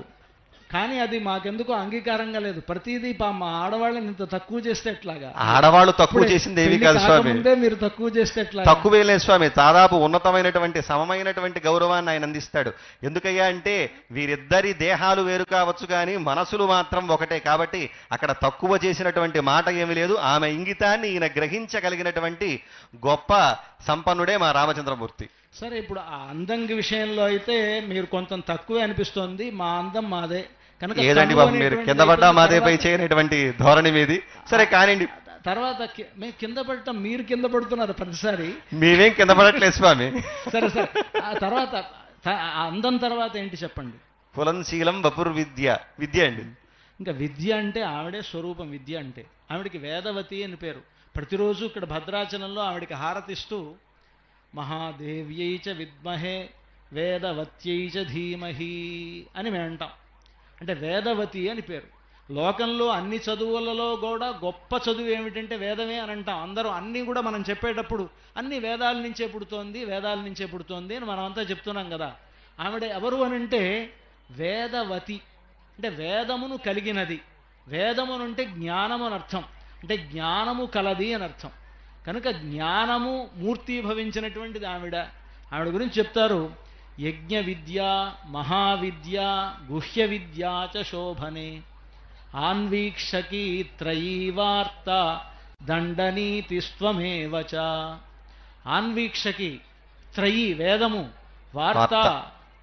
కానీ అది మాకెందుకు అంగీకారంగా లేదు. ప్రతిదీ మా ఆడవాళ్ళని ఇంత తక్కువ చేస్తే ఎట్లాగా? ఆడవాళ్ళు తక్కువ చేసింది ఏమీ కాదు స్వామి, మీరు తక్కువ చేస్తే ఎట్లా? తక్కువే లేదు స్వామి, దాదాపు ఉన్నతమైనటువంటి సమమైనటువంటి గౌరవాన్ని ఆయన అందిస్తాడు. ఎందుకయ్యా అంటే వీరిద్దరి దేహాలు వేరు కావచ్చు కానీ మనసులు మాత్రం ఒకటే. కాబట్టి అక్కడ తక్కువ చేసినటువంటి మాట ఏమీ లేదు. ఆమె ఇంగితాన్ని ఈయన గ్రహించగలిగినటువంటి గొప్ప సంపన్నుడే మా రామచంద్రమూర్తి. సరే, ఇప్పుడు ఆ అందం విషయంలో అయితే మీరు కొంత తక్కువే అనిపిస్తోంది. మా అందం మాదే కనుక ఏదండి బాబు మీరు కింద పడ్డా మాదే పై చేయనటువంటి ధోరణి మీది. సరే కానివ్వండి. తర్వాత మేము కింద పడటం మీరు కింద పడుతున్నారు ప్రతిసారి. మేమేం కింద పడట్లేదు స్వామి. సరే సరే, ఆ తర్వాత అందం తర్వాత ఏంటి చెప్పండి? కులంశీలం వపుర్ విద్య. విద్య అండి. ఇంకా విద్య అంటే ఆవిడే స్వరూపం. విద్య అంటే ఆవిడికి వేదవతి అని పేరు. ప్రతిరోజు ఇక్కడ భద్రాచలంలో ఆవిడికి హారతిస్తూ మహాదేవ్యై చ విద్మహే వేదవత్యై చ ధీమహి అని మేము అంటాం. అంటే వేదవతి అని పేరు. లోకంలో అన్ని చదువులలో కూడా గొప్ప చదువు ఏమిటంటే వేదమే అని అంటాం. అందరూ అన్నీ కూడా మనం చెప్పేటప్పుడు అన్ని వేదాల నుంచే పుడుతోంది, వేదాల నుంచే పుడుతోంది అని మనం అంతా చెప్తున్నాం కదా. ఆవిడ ఎవరు అని అంటే వేదవతి, అంటే వేదమును కలిగినది. వేదమును అంటే జ్ఞానము అని అర్థం, అంటే జ్ఞానము కలది అని అర్థం. కనుక జ్ఞానము మూర్తీభవించినటువంటిది ఆవిడ. ఆవిడ గురించి చెప్తారు, యజ్ఞ విద్య మహావిద్య గుహ్య విద్యా చ శోభనే ఆన్వీక్షకీ త్రయీవార్త దండనీతిస్త్వమేవ చ. ఆన్వీక్షకి, త్రయీ వేదము, వార్త,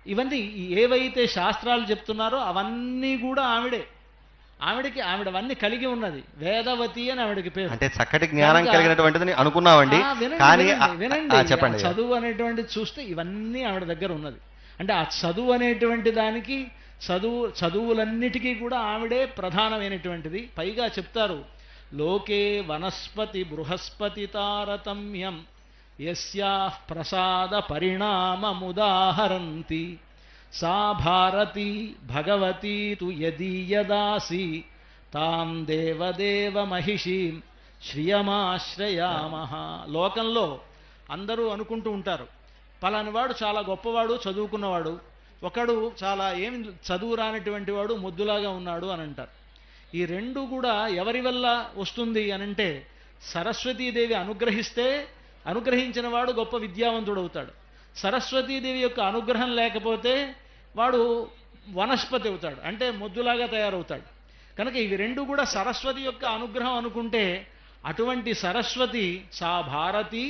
ఇవన్నీ ఏవైతే శాస్త్రాలు చెప్తున్నారో అవన్నీ కూడా ఆవిడే. ఆవిడవన్నీ కలిగి ఉన్నది. వేదవతి అని ఆవిడకి పేరు. అంటే చక్కటి జ్ఞానం కలిగినటువంటిది అనుకున్నామండి. కానీ వినండి, చెప్పండి. చదువు అనేటువంటిది చూస్తే ఇవన్నీ ఆవిడ దగ్గర ఉన్నది. అంటే ఆ చదువు అనేటువంటి దానికి చదువులన్నిటికీ కూడా ఆవిడే ప్రధానమైనటువంటిది. పైగా చెప్తారు, లోకే వనస్పతి బృహస్పతి తారతమ్యం యస్యాః ప్రసాద పరిణామముదాహరంతి సా భారతి భగవతి తు యదీయదాసి తాం దేవదేవ మహిషీం శ్రియమాశ్రయామః. లోకంలో అందరూ అనుకుంటూ ఉంటారు, పలానివాడు చాలా గొప్పవాడు, చదువుకున్నవాడు, ఒకడు చాలా ఏమి చదువు రానటువంటి వాడు, మొద్దులాగా ఉన్నాడు అని అంటారు. ఈ రెండు కూడా ఎవరి వల్ల వస్తుంది అనంటే సరస్వతీదేవి అనుగ్రహిస్తే అనుగ్రహించిన వాడు గొప్ప విద్యావంతుడవుతాడు. సరస్వతీదేవి యొక్క అనుగ్రహం లేకపోతే వాడు వనస్పతి అవుతాడు, అంటే మొద్దులాగా తయారవుతాడు. కనుక ఇవి రెండు కూడా సరస్వతి యొక్క అనుగ్రహం అనుకుంటే, అటువంటి సరస్వతి సా భారతి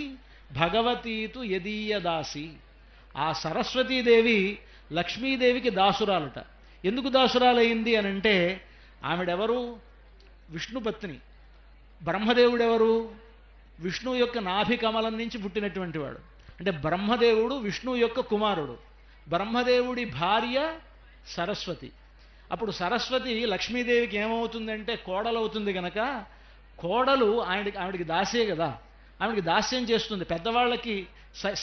భగవతీతు యదీయదాసి. ఆ సరస్వతీదేవి లక్ష్మీదేవికి దాసురాలట. ఎందుకు దాసురాలయ్యింది అనంటే ఆవిడెవరు? విష్ణుపత్ని. బ్రహ్మదేవుడెవరు? విష్ణువు యొక్క నాభి కమలం నుంచి పుట్టినటువంటి వాడు. అంటే బ్రహ్మదేవుడు విష్ణువు యొక్క కుమారుడు. బ్రహ్మదేవుడి భార్య సరస్వతి. అప్పుడు సరస్వతి లక్ష్మీదేవికి ఏమవుతుందంటే కోడలవుతుంది గనక, కోడలు ఆవిడికి దాసే కదా, ఆవిడికి దాస్యం చేస్తుంది, పెద్దవాళ్ళకి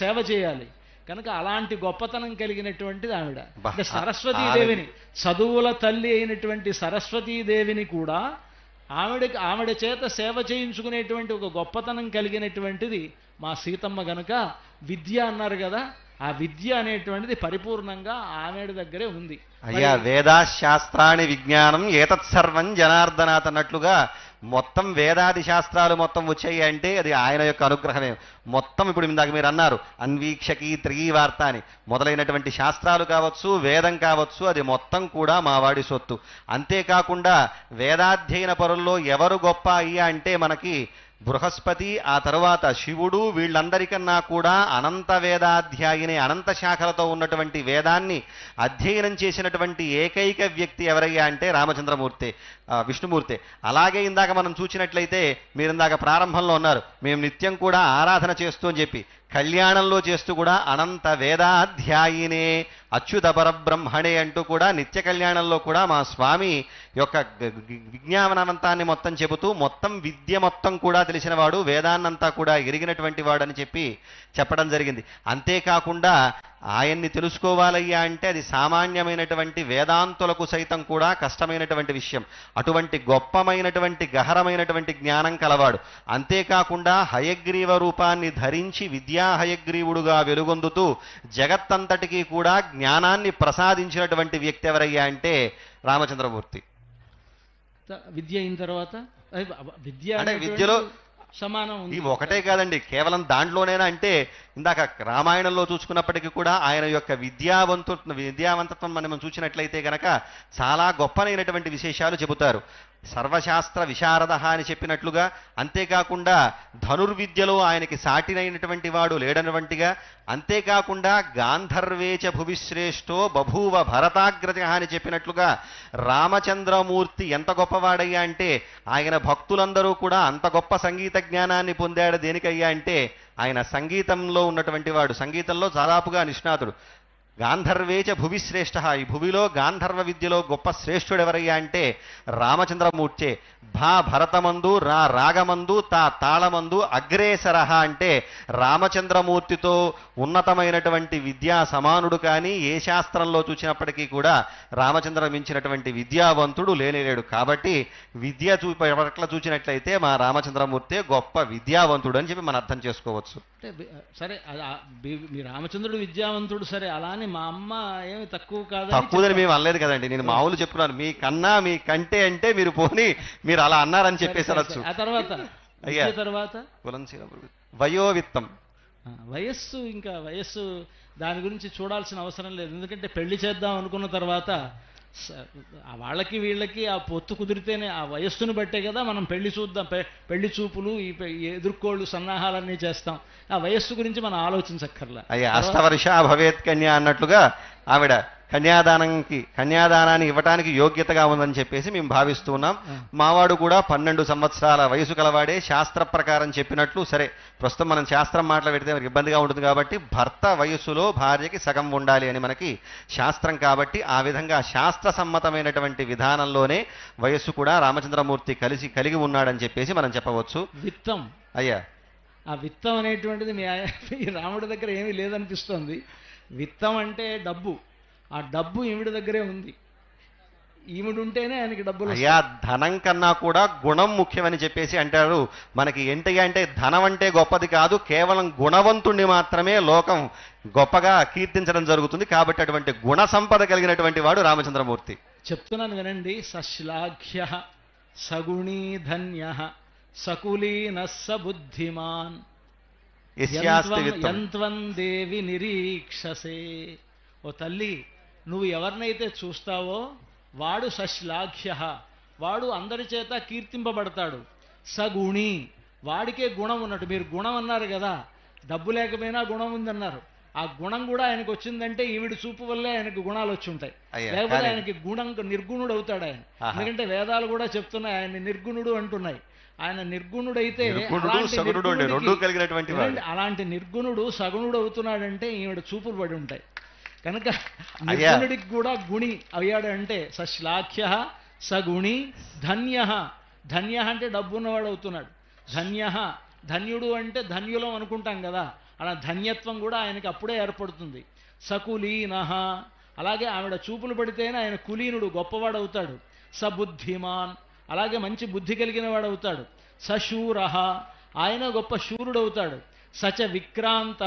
సేవ చేయాలి. కనుక అలాంటి గొప్పతనం కలిగినటువంటిది ఆవిడ. అంటే సరస్వతీదేవిని, చదువుల తల్లి అయినటువంటి సరస్వతీదేవిని కూడా ఆవిడ చేత సేవ చేయించుకునేటువంటి ఒక గొప్పతనం కలిగినటువంటిది మా సీతమ్మ గనుక విద్య అన్నారు కదా, ఆ విద్య అనేటువంటిది పరిపూర్ణంగా ఆవిడ దగ్గరే ఉంది. అయ్యా వేదాశాస్త్రాన్ని విజ్ఞానం ఏతత్సర్వం జనార్దనాథ్ అన్నట్లుగా మొత్తం వేదాది శాస్త్రాలు మొత్తం వచ్చాయి అంటే అది ఆయన యొక్క అనుగ్రహమే. మొత్తం ఇప్పుడు ఇందాక మీరు అన్నారు అన్వీక్షకి త్రివార్త అని మొదలైనటువంటి శాస్త్రాలు కావచ్చు, వేదం కావచ్చు, అది మొత్తం కూడా మావాడి సొత్తు. అంతేకాకుండా వేదాధ్యయన పరుల్లో ఎవరు గొప్ప అయ్యా అంటే మనకి బృహస్పతి, ఆ తరువాత శివుడు, వీళ్ళందరికన్నా కూడా అనంత వేదాధ్యాయిని అనంత శాఖలతో ఉన్నటువంటి వేదాన్ని అధ్యయనం చేసినటువంటి ఏకైక వ్యక్తి ఎవరయ్యా అంటే రామచంద్రమూర్తి, విష్ణుమూర్తి. అలాగే ఇందాక మనం చూసినట్లయితే మీరు ఇందాక ప్రారంభంలో ఉన్నారు మేము నిత్యం కూడా ఆరాధన చేస్తూ అని చెప్పి, కళ్యాణంలో చేస్తూ కూడా అనంత వేదాధ్యాయినే అచ్యుత పరబ్రహ్మణే అంటూ కూడా నిత్య కళ్యాణంలో కూడా మా స్వామి యొక్క విజ్ఞానవంతాన్ని మొత్తం చెబుతూ మొత్తం విద్య మొత్తం కూడా తెలిసినవాడు, వేదాన్నంతా కూడా ఎరిగినటువంటి వాడని చెప్పి చెప్పడం జరిగింది. అంతేకాకుండా ఆయన్ని తెలుసుకోవాలయ్యా అంటే అది సామాన్యమైనటువంటి వేదాంతులకు సైతం కూడా కష్టమైనటువంటి విషయం. అటువంటి గొప్పమైనటువంటి గహరమైనటువంటి జ్ఞానం కలవాడు. అంతేకాకుండా హయగ్రీవ రూపాన్ని ధరించి విద్యా హయగ్రీవుడుగా వెలుగొందుతూ జగత్తంతటికీ కూడా జ్ఞానాన్ని ప్రసాదించినటువంటి వ్యక్తి ఎవరయ్యా అంటే రామచంద్రమూర్తి. విద్య అయిన తర్వాత విద్య అంటే విద్యలో సమానం ఈ ఒకటే కాదండి, కేవలం దాంట్లోనేనా అంటే ఇందాక రామాయణంలో చూసుకున్నప్పటికీ కూడా ఆయన యొక్క విద్యావంతత్వం మనం చూసినట్లయితే గనక చాలా గొప్పనైనటువంటి విశేషాలు చెబుతారు. సర్వశాస్త్ర విశారద అని చెప్పినట్లుగా, అంతేకాకుండా ధనుర్విద్యలో ఆయనకి సాటినైనటువంటి వాడు లేడనటువంటిగా, అంతేకాకుండా గాంధర్వేచ భువిశ్రేష్టో బభూవ భరతాగ్రజ అని చెప్పినట్లుగా రామచంద్రమూర్తి ఎంత గొప్పవాడయ్యా అంటే ఆయన భక్తులందరూ కూడా అంత గొప్ప సంగీత జ్ఞానాన్ని పొందాడు. దేనికయ్యా అంటే ఆయన సంగీతంలో ఉన్నటువంటి వాడు, సంగీతంలో దాదాపుగా నిష్ణాతుడు. గాంధర్వేచ భువిశ్రేష్ఠ, ఈ భువిలో గాంధర్వ విద్యలో గొప్ప శ్రేష్ఠుడు ఎవరయ్యా అంటే రామచంద్రమూర్తే. భరతమందు రాగమందు తాళమందు అగ్రేసర అంటే రామచంద్రమూర్తితో ఉన్నతమైనటువంటి విద్యా సమానుడు కానీ ఏ శాస్త్రంలో చూసినప్పటికీ కూడా రామచంద్ర మించినటువంటి విద్యావంతుడు లేనేలేడు. కాబట్టి విద్య పట్ల చూసినట్లయితే మా రామచంద్రమూర్తే గొప్ప విద్యావంతుడు అని చెప్పి మనం అర్థం చేసుకోవచ్చు. సరే మీ రామచంద్రుడు విద్యావంతుడు, సరే అలానే మా అమ్మ ఏమి తక్కువదని మేము అనలేదు కదండి. నేను మామూలు చెప్తున్నాను, మీ కన్నా మీ కంటే అంటే మీరు పోనీ మీరు అలా అన్నారని చెప్పేసి అనొచ్చు. ఆ తర్వాత వయోవిత్తం, వయస్సు, ఇంకా వయస్సు దాని గురించి చూడాల్సిన అవసరం లేదు. ఎందుకంటే పెళ్లి చేద్దాం అనుకున్న తర్వాత వాళ్ళకి వీళ్ళకి ఆ పొత్తు కుదిరితేనే ఆ వయస్సును బట్టే కదా మనం పెళ్లి చూద్దాం, పెళ్లి చూపులు, ఈ ఎదుర్కోళ్ళు సన్నాహాలన్నీ చేస్తాం. ఆ వయస్సు గురించి మనం ఆలోచించక్కర్లా. అయ్యా అష్టవర్ష భవేత్ కన్యా అన్నట్లుగా ఆవిడ కన్యాదానాన్ని ఇవ్వటానికి యోగ్యతగా ఉందని చెప్పేసి మేము భావిస్తూ ఉన్నాం. మావాడు కూడా 12 సంవత్సరాల వయసు కలవాడే. శాస్త్ర ప్రకారం చెప్పినట్లు, సరే ప్రస్తుతం మనం శాస్త్రం మాటలు పెడితే మనకి ఇబ్బందిగా ఉంటుంది కాబట్టి భర్త వయస్సులో భార్యకి సగం ఉండాలి అని మనకి శాస్త్రం కాబట్టి ఆ విధంగా శాస్త్ర సమ్మతమైనటువంటి విధానంలోనే వయస్సు కూడా రామచంద్రమూర్తి కలిగి ఉన్నాడని చెప్పేసి మనం చెప్పవచ్చు. విత్తం అయ్యా, ఆ విత్తం అనేటువంటిది మీ రాముడి దగ్గర ఏమీ లేదనిపిస్తోంది. విత్తం అంటే డబ్బు, ఆ డబ్బు ఈవిడి దగ్గరే ఉంది. ఈవిడుంటేనే ఆయనకి డబ్బులు. అయ్యా ధనం కన్నా కూడా గుణం ముఖ్యమని చెప్పేసి అంటారు. మనకి ఏంటయ్యా అంటే ధనం అంటే గొప్పది కాదు, కేవలం గుణవంతుణ్ణి మాత్రమే లోకం గొప్పగా కీర్తించడం జరుగుతుంది. కాబట్టి అటువంటి గుణ సంపద కలిగినటువంటి వాడు రామచంద్రమూర్తి. చెప్తున్నాను వినండి. సశ్లాఘ్య సగుణీ ధన్య సకులీన సబుద్ధిమాన్ యంత్వం దేవి నిరీక్షసే. ఓ తల్లి, నువ్వు ఎవరినైతే చూస్తావో వాడు సశ్లాఘ్య, వాడు అందరి చేత కీర్తింపబడతాడు. సగుణి, వాడికే గుణం ఉన్నట్టు. మీరు గుణం అన్నారు కదా, డబ్బు లేకపోయినా గుణం ఉందన్నారు. ఆ గుణం కూడా ఆయనకు వచ్చిందంటే ఈవిడ చూపు వల్లే ఆయనకు గుణాలు వచ్చి ఉంటాయి. లేకపోతే ఆయనకి నిర్గుణుడు అవుతాడు ఆయన. ఎందుకంటే వేదాలు కూడా చెప్తున్నాయి ఆయన నిర్గుణుడు అంటున్నాయి. ఆయన నిర్గుణుడైతే అలాంటి నిర్గుణుడు సగుణుడు అవుతున్నాడంటే ఈవిడ చూపులు పడి ఉంటాయి. కనుక నిర్గుణుడికి కూడా గుణి అయ్యాడు అంటే సశ్లాఘ్య సగుణి ధన్య. ధన్య అంటే డబ్బున్నవాడు అవుతున్నాడు. ధన్య, ధన్యుడు అంటే ధన్యులం అనుకుంటాం కదా, అలా ధన్యత్వం కూడా ఆయనకి అప్పుడే ఏర్పడుతుంది. సకులీన, అలాగే ఆవిడ చూపులు పడితేనే ఆయన కులీనుడు గొప్పవాడు అవుతాడు. సబుద్ధిమాన్, అలాగే మంచి బుద్ధి కలిగిన వాడు అవుతాడు. సశూర, ఆయన గొప్ప శూరుడవుతాడు. సచ విక్రాంత,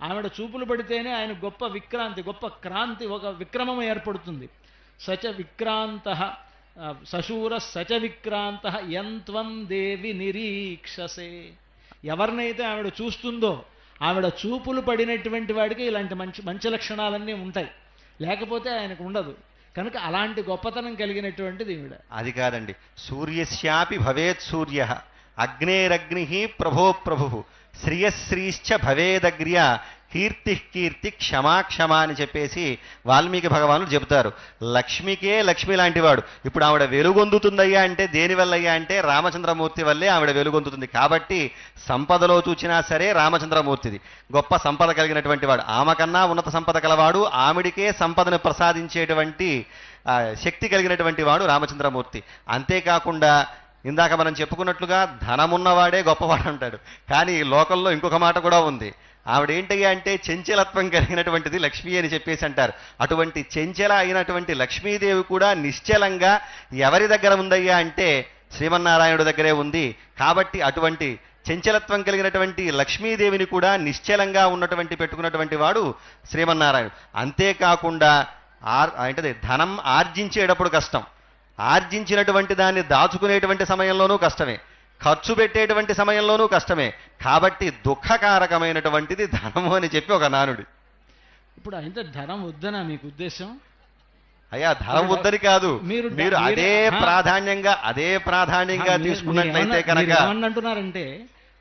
ఆవిడ చూపులు పడితేనే ఆయన గొప్ప విక్రాంతి, గొప్ప క్రాంతి, ఒక విక్రమం ఏర్పడుతుంది. సచ విక్రాంత సశూర సచ విక్రాంత యంత్వం దేవి నిరీక్షసే. ఎవరినైతే ఆవిడ చూస్తుందో ఆవిడ చూపులు పడినటువంటి వాడికి ఇలాంటి మంచి మంచి లక్షణాలన్నీ ఉంటాయి, లేకపోతే ఆయనకు ఉండదు. కనుక అలాంటి గొప్పతనం కలిగినటువంటిది ఈవిడ. అది కాదండి, సూర్యస్యాపి భవేత్ సూర్య, అగ్నేరగ్ని ప్రభో ప్రభు, శ్రియశ్రీశ్చ భవేదగ్ర్య, కీర్తి కీర్తి క్షమాక్షమా అని చెప్పేసి వాల్మీకి భగవానుడు చెబుతారు. లక్ష్మికే లక్ష్మి లాంటివాడు. ఇప్పుడు ఆవిడ వెలుగొందుతుందయ్యా అంటే దేనివల్లయ్యా అంటే రామచంద్రమూర్తి వల్లే ఆవిడ వెలుగొందుతుంది. కాబట్టి సంపదలో చూచినా సరే రామచంద్రమూర్తిది గొప్ప సంపద కలిగినటువంటి వాడు. ఆమె కన్నా ఉన్నత సంపద కలవాడు, ఆవిడికే సంపదను ప్రసాదించేటువంటి శక్తి కలిగినటువంటి వాడు రామచంద్రమూర్తి. అంతేకాకుండా ఇందాక మనం చెప్పుకున్నట్లుగా ధనమున్నవాడే గొప్పవాడు అంటాడు. కానీ లోకంలో ఇంకొక మాట కూడా ఉంది. ఆవిడేంటయ్యా అంటే చెంచలత్వం కలిగినటువంటిది లక్ష్మి అని చెప్పేసి అంటారు. అటువంటి చెంచల అయినటువంటి లక్ష్మీదేవి కూడా నిశ్చలంగా ఎవరి దగ్గర ఉందయ్యా అంటే శ్రీమన్నారాయణుడి దగ్గరే ఉంది. కాబట్టి అటువంటి చెంచలత్వం కలిగినటువంటి లక్ష్మీదేవిని కూడా నిశ్చలంగా ఉన్నటువంటి పెట్టుకున్నటువంటి వాడు శ్రీమన్నారాయణుడు. అంతేకాకుండా ఏంటది ధనం ఆర్జించేటప్పుడు కష్టం, ఆర్జించినటువంటి దాన్ని దాచుకునేటువంటి సమయంలోనూ కష్టమే, ఖర్చు పెట్టేటువంటి సమయంలోనూ కష్టమే. కాబట్టి దుఃఖకారకమైనటువంటిది ధనము అని చెప్పి ఒక నానుడి. ఇప్పుడు అయితే ధనం వద్దనా మీకు ఉద్దేశం? అయ్యా ధనం వద్దని కాదు, మీరు అదే ప్రాధాన్యంగా తీసుకున్నట్లయితే కనుక ఏమంటున్నారంటే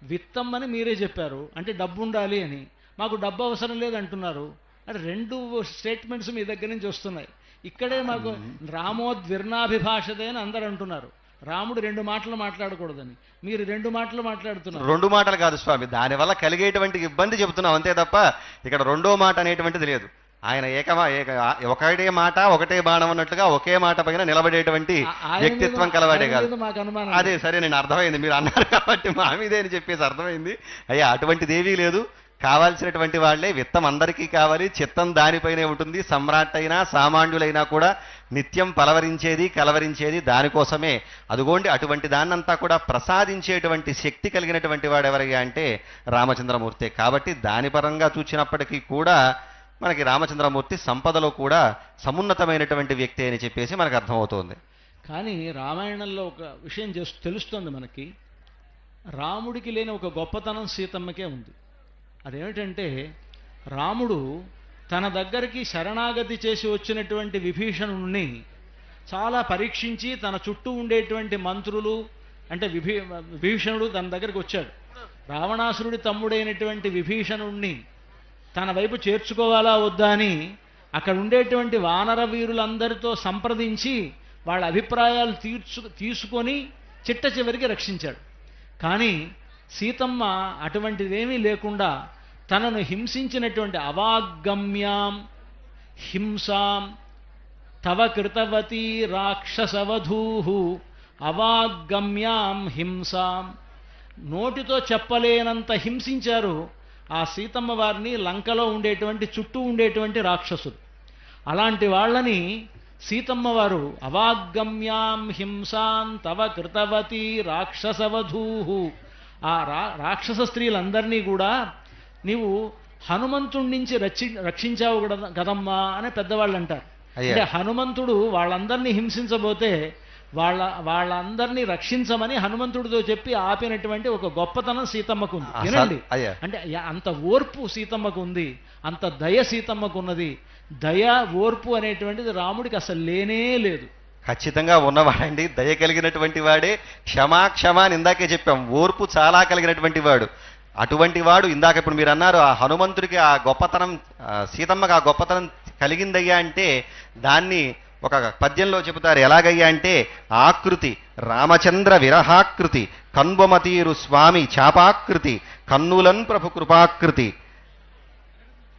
విత్తం అని మీరే చెప్పారు, అంటే డబ్బు ఉండాలి అని. మాకు డబ్బు అవసరం లేదు అంటున్నారు. అంటే రెండు స్టేట్మెంట్స్ మీ దగ్గర నుంచి వస్తున్నాయి. ఇక్కడే మాకు రామోద్విర్ణాభిభాషతే అని అందరు అంటున్నారు. రాముడు రెండు మాటలు మాట్లాడకూడదని మీరు రెండు మాటలు మాట్లాడుతున్నారు. రెండు మాటలు కాదు స్వామి, దానివల్ల కలిగేటువంటి ఇబ్బంది చెబుతున్నాం అంతే తప్ప ఇక్కడ రెండో మాట అనేటువంటిది లేదు. ఆయన ఒకటే మాట ఒకటే బాణం అన్నట్టుగా ఒకే మాట పైన నిలబడేటువంటి వ్యక్తిత్వం కలవాడే కాదు. అదే సరే, నేను అర్థమైంది, మీరు అన్నారు కాబట్టి మా మీదే అని చెప్పేసి అర్థమైంది. అయ్యా అటువంటిది ఏవీ లేదు. కావాల్సినటువంటి వాళ్లే, విత్తం అందరికీ కావాలి, చిత్తం దానిపైనే ఉంటుంది. సమ్రాట్ అయినా సామాన్యులైనా కూడా నిత్యం పలవరించేది కలవరించేది దానికోసమే. అదుగోండి అటువంటి దాన్నంతా కూడా ప్రసాదించేటువంటి శక్తి కలిగినటువంటి వాడు ఎవరయ్యా అంటే రామచంద్రమూర్తే. కాబట్టి దాని పరంగా చూసినప్పటికీ కూడా మనకి రామచంద్రమూర్తి సంపదలో కూడా సమున్నతమైనటువంటి వ్యక్తి అని చెప్పేసి మనకు అర్థమవుతోంది. కానీ రామాయణంలో ఒక విషయం తెలుస్తోంది మనకి. రాముడికి లేని ఒక గొప్పతనం సీతమ్మకే ఉంది. అదేమిటంటే రాముడు తన దగ్గరికి శరణాగతి చేసి వచ్చినటువంటి విభీషణుణ్ణి చాలా పరీక్షించి తన చుట్టూ ఉండేటువంటి మంత్రులు అంటే విభీషణుడు తన దగ్గరికి వచ్చాడు. రావణాసురుడి తమ్ముడైనటువంటి విభీషణుణ్ణి తన వైపు చేర్చుకోవాలా వద్దా అని అక్కడ ఉండేటువంటి వానర వీరులందరితో సంప్రదించి వాళ్ళ అభిప్రాయాలు తీసుకొని చిట్ట చివరికి రక్షించాడు. కానీ సీతమ్మ అటువంటిదేమీ లేకుండా తనను హింసించినటువంటి అవాగ్గమ్యాం హింసాం తవ కృతవతీ రాక్షసవధూహు అవాగ్గమ్యాం హింసాం, నోటితో చెప్పలేనంత హింసించారు ఆ సీతమ్మ వారిని లంకలో ఉండేటువంటి చుట్టూ ఉండేటువంటి రాక్షసులు. అలాంటి వాళ్ళని సీతమ్మ వారు అవాగ్గమ్యాం హింసాం తవ కృతవతీ రాక్షసవధూహు, ఆ రాక్షస స్త్రీలందరినీ కూడా నీవు హనుమంతుడి నుంచి రక్షించావు కదమ్మా అని పెద్దవాళ్ళు అంటారు. అంటే హనుమంతుడు వాళ్ళందరినీ హింసించబోతే వాళ్ళందరినీ రక్షించమని హనుమంతుడితో చెప్పి ఆపినటువంటి ఒక గొప్పతనం సీతమ్మకు ఉంది. వినండి, అంటే అంత ఓర్పు సీతమ్మకు ఉంది, అంత దయ సీతమ్మకు ఉన్నది. దయ ఓర్పు అనేటువంటిది రాముడికి అసలు లేనే లేదు. ఖచ్చితంగా ఉన్నవాడండి, దయ కలిగినటువంటి వాడే. క్షమ అని ఇందాకే చెప్పాం, ఓర్పు చాలా కలిగినటువంటి వాడు. అటువంటి వాడు ఇందాక ఇప్పుడు మీరు అన్నారు ఆ హనుమంతుడికి ఆ గొప్పతనం, సీతమ్మకి ఆ గొప్పతనం కలిగిందయ్యా అంటే దాన్ని ఒక పద్యంలో చెబుతారు. ఎలాగయ్యా అంటే ఆకృతి రామచంద్ర విరహాకృతి, కన్బొమతీరు స్వామి చాపాకృతి, కన్నులన్ ప్రభు కృపాకృతి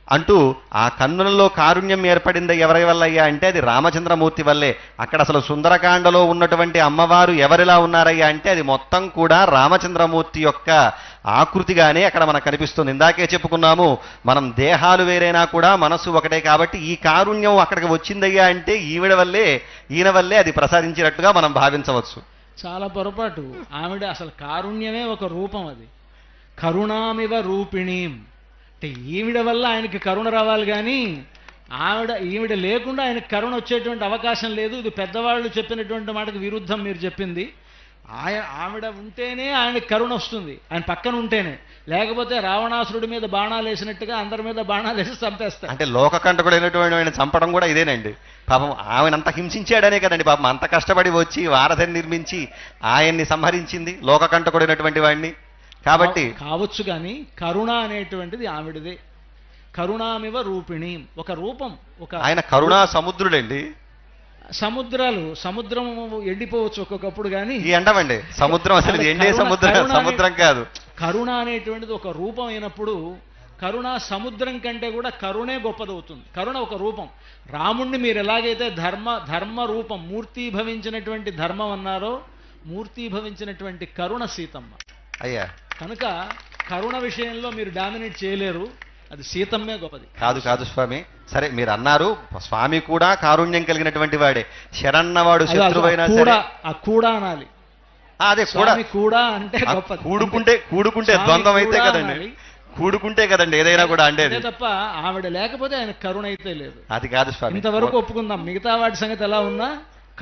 అంటూ ఆ కన్నులలో కారుణ్యం ఏర్పడింది ఎవరి వల్ల అయ్యా అంటే అది రామచంద్రమూర్తి వల్లే. అక్కడ అసలు సుందరకాండలో ఉన్నటువంటి అమ్మవారు ఎవరిలా ఉన్నారయ్యా అంటే అది మొత్తం కూడా రామచంద్రమూర్తి యొక్క ఆకృతిగానే అక్కడ మనకు కనిపిస్తుంది. ఇందాకే చెప్పుకున్నాము, మనం దేహాలు వేరైనా కూడా మనసు ఒకటే. కాబట్టి ఈ కారుణ్యం అక్కడికి వచ్చిందయ్యా అంటే ఈవిడ వల్లే ఈయన వల్లే అది ప్రసాదించినట్టుగా మనం భావించవచ్చు. చాలా పొరపాటు. ఆవిడ అసలు కారుణ్యమే ఒక రూపం. అది కరుణామివ రూపిణీం అంటే ఈవిడ వల్ల ఆయనకి కరుణ రావాలి, కానీ ఈవిడ లేకుండా ఆయనకి కరుణ వచ్చేటువంటి అవకాశం లేదు. ఇది పెద్దవాళ్ళు చెప్పినటువంటి మాటకు విరుద్ధం మీరు చెప్పింది. ఆవిడ ఉంటేనే ఆయనకి కరుణ వస్తుంది, ఆయన పక్కన ఉంటేనే. లేకపోతే రావణాసురుడి మీద బాణాలు వేసినట్టుగా అందరి మీద బాణాలు వేసి చంపేస్తారు. అంటే లోకకంటకుడైనటువంటి ఆయన చంపడం కూడా ఇదేనండి. పాపం ఆయన అంత హింసించాడనే కదండి పాపం అంత కష్టపడి వచ్చి వారధిని నిర్మించి ఆయన్ని సంహరించింది లోకకంటకుడైనటువంటి వాడిని. కాబట్టి కావచ్చు, కానీ కరుణ అనేటువంటిది ఆవిడదే. కరుణామివ రూపిణి ఒక రూపం. ఆయన కరుణా సముద్రుడండి. సముద్రం ఎండిపోవచ్చు ఒక్కొక్కప్పుడు, కానీ ఎండమండి సముద్రం అసలు ఎండే సముద్రం కాదు. కరుణ అనేటువంటిది ఒక రూపం అయినప్పుడు కరుణ సముద్రం కంటే కూడా కరుణే గొప్పదవుతుంది. కరుణ ఒక రూపం. రాముణ్ణి మీరు ఎలాగైతే ధర్మ రూపం మూర్తీభవించినటువంటి ధర్మం అన్నారో, మూర్తీభవించినటువంటి కరుణ సీతమ్మ. అయ్యా కనుక కరుణ విషయంలో మీరు డామినేట్ చేయలేరు, అది సీతమ్మే గొప్పది. కాదు స్వామి. సరే మీరు అన్నారు స్వామి కూడా కారుణ్యం కలిగినటువంటి వాడే. శరన్నవాడు శత్రువైనా సరే కూడా అనాలి. అదే కూడా అంటే గొప్పది. కూడుకుంటే ద్వంద్వం అయితే కదండి, కూడుకుంటే కదండి ఏదైనా కూడా అంటే తప్ప ఆవిడ లేకపోతే ఆయన కరుణ అయితే లేదు. అది కాదు స్వామి. ఇంతవరకు ఒప్పుకుందాం. మిగతా వాటి సంగతి ఎలా ఉన్నా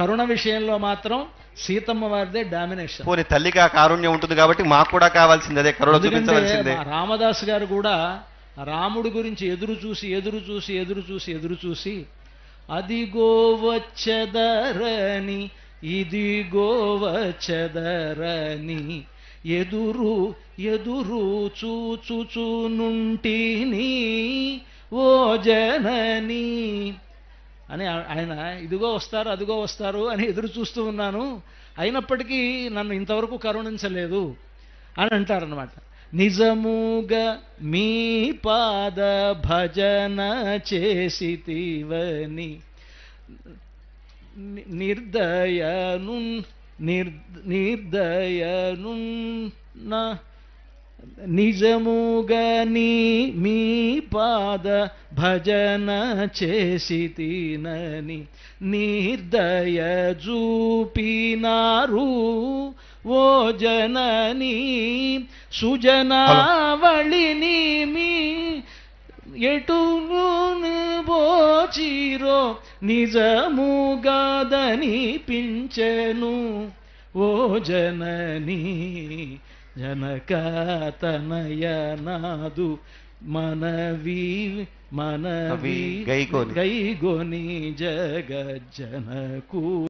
కరుణ విషయంలో మాత్రం సీతమ్మ వారిదే డామినేషన్. పోనీ తల్లికి ఆ కారుణ్యం ఉంటుంది కాబట్టి మాకు కూడా కావాల్సిందే, అదే కరుణ చూపించవలసిందే. రామదాస్ గారు కూడా రాముడి గురించి ఎదురు చూసి అదిగో వచ్చెదరని ఇదిగో వచ్చెదరని ఎదురు చూచుచునుంటిని ఓ జనని అని ఆయన ఇదిగో వస్తారు అదిగో వస్తారు అని ఎదురు చూస్తూ ఉన్నాను, అయినప్పటికీ నన్ను ఇంతవరకు కరుణించలేదు అని అంటారనమాట. నిజముగా మీ పాద భజన చేసితివని నిర్దయనున్న నిజముగా మీ పాద భజన చేసితినని నిర్దయ చూపినారు ఓ జనని సుజనావళిని మీ ఎటును బోచిరో నిజముగాదని పించెను ఓ జనని జనకతనయనాదు మనవి గైగొని జగజ్జనకు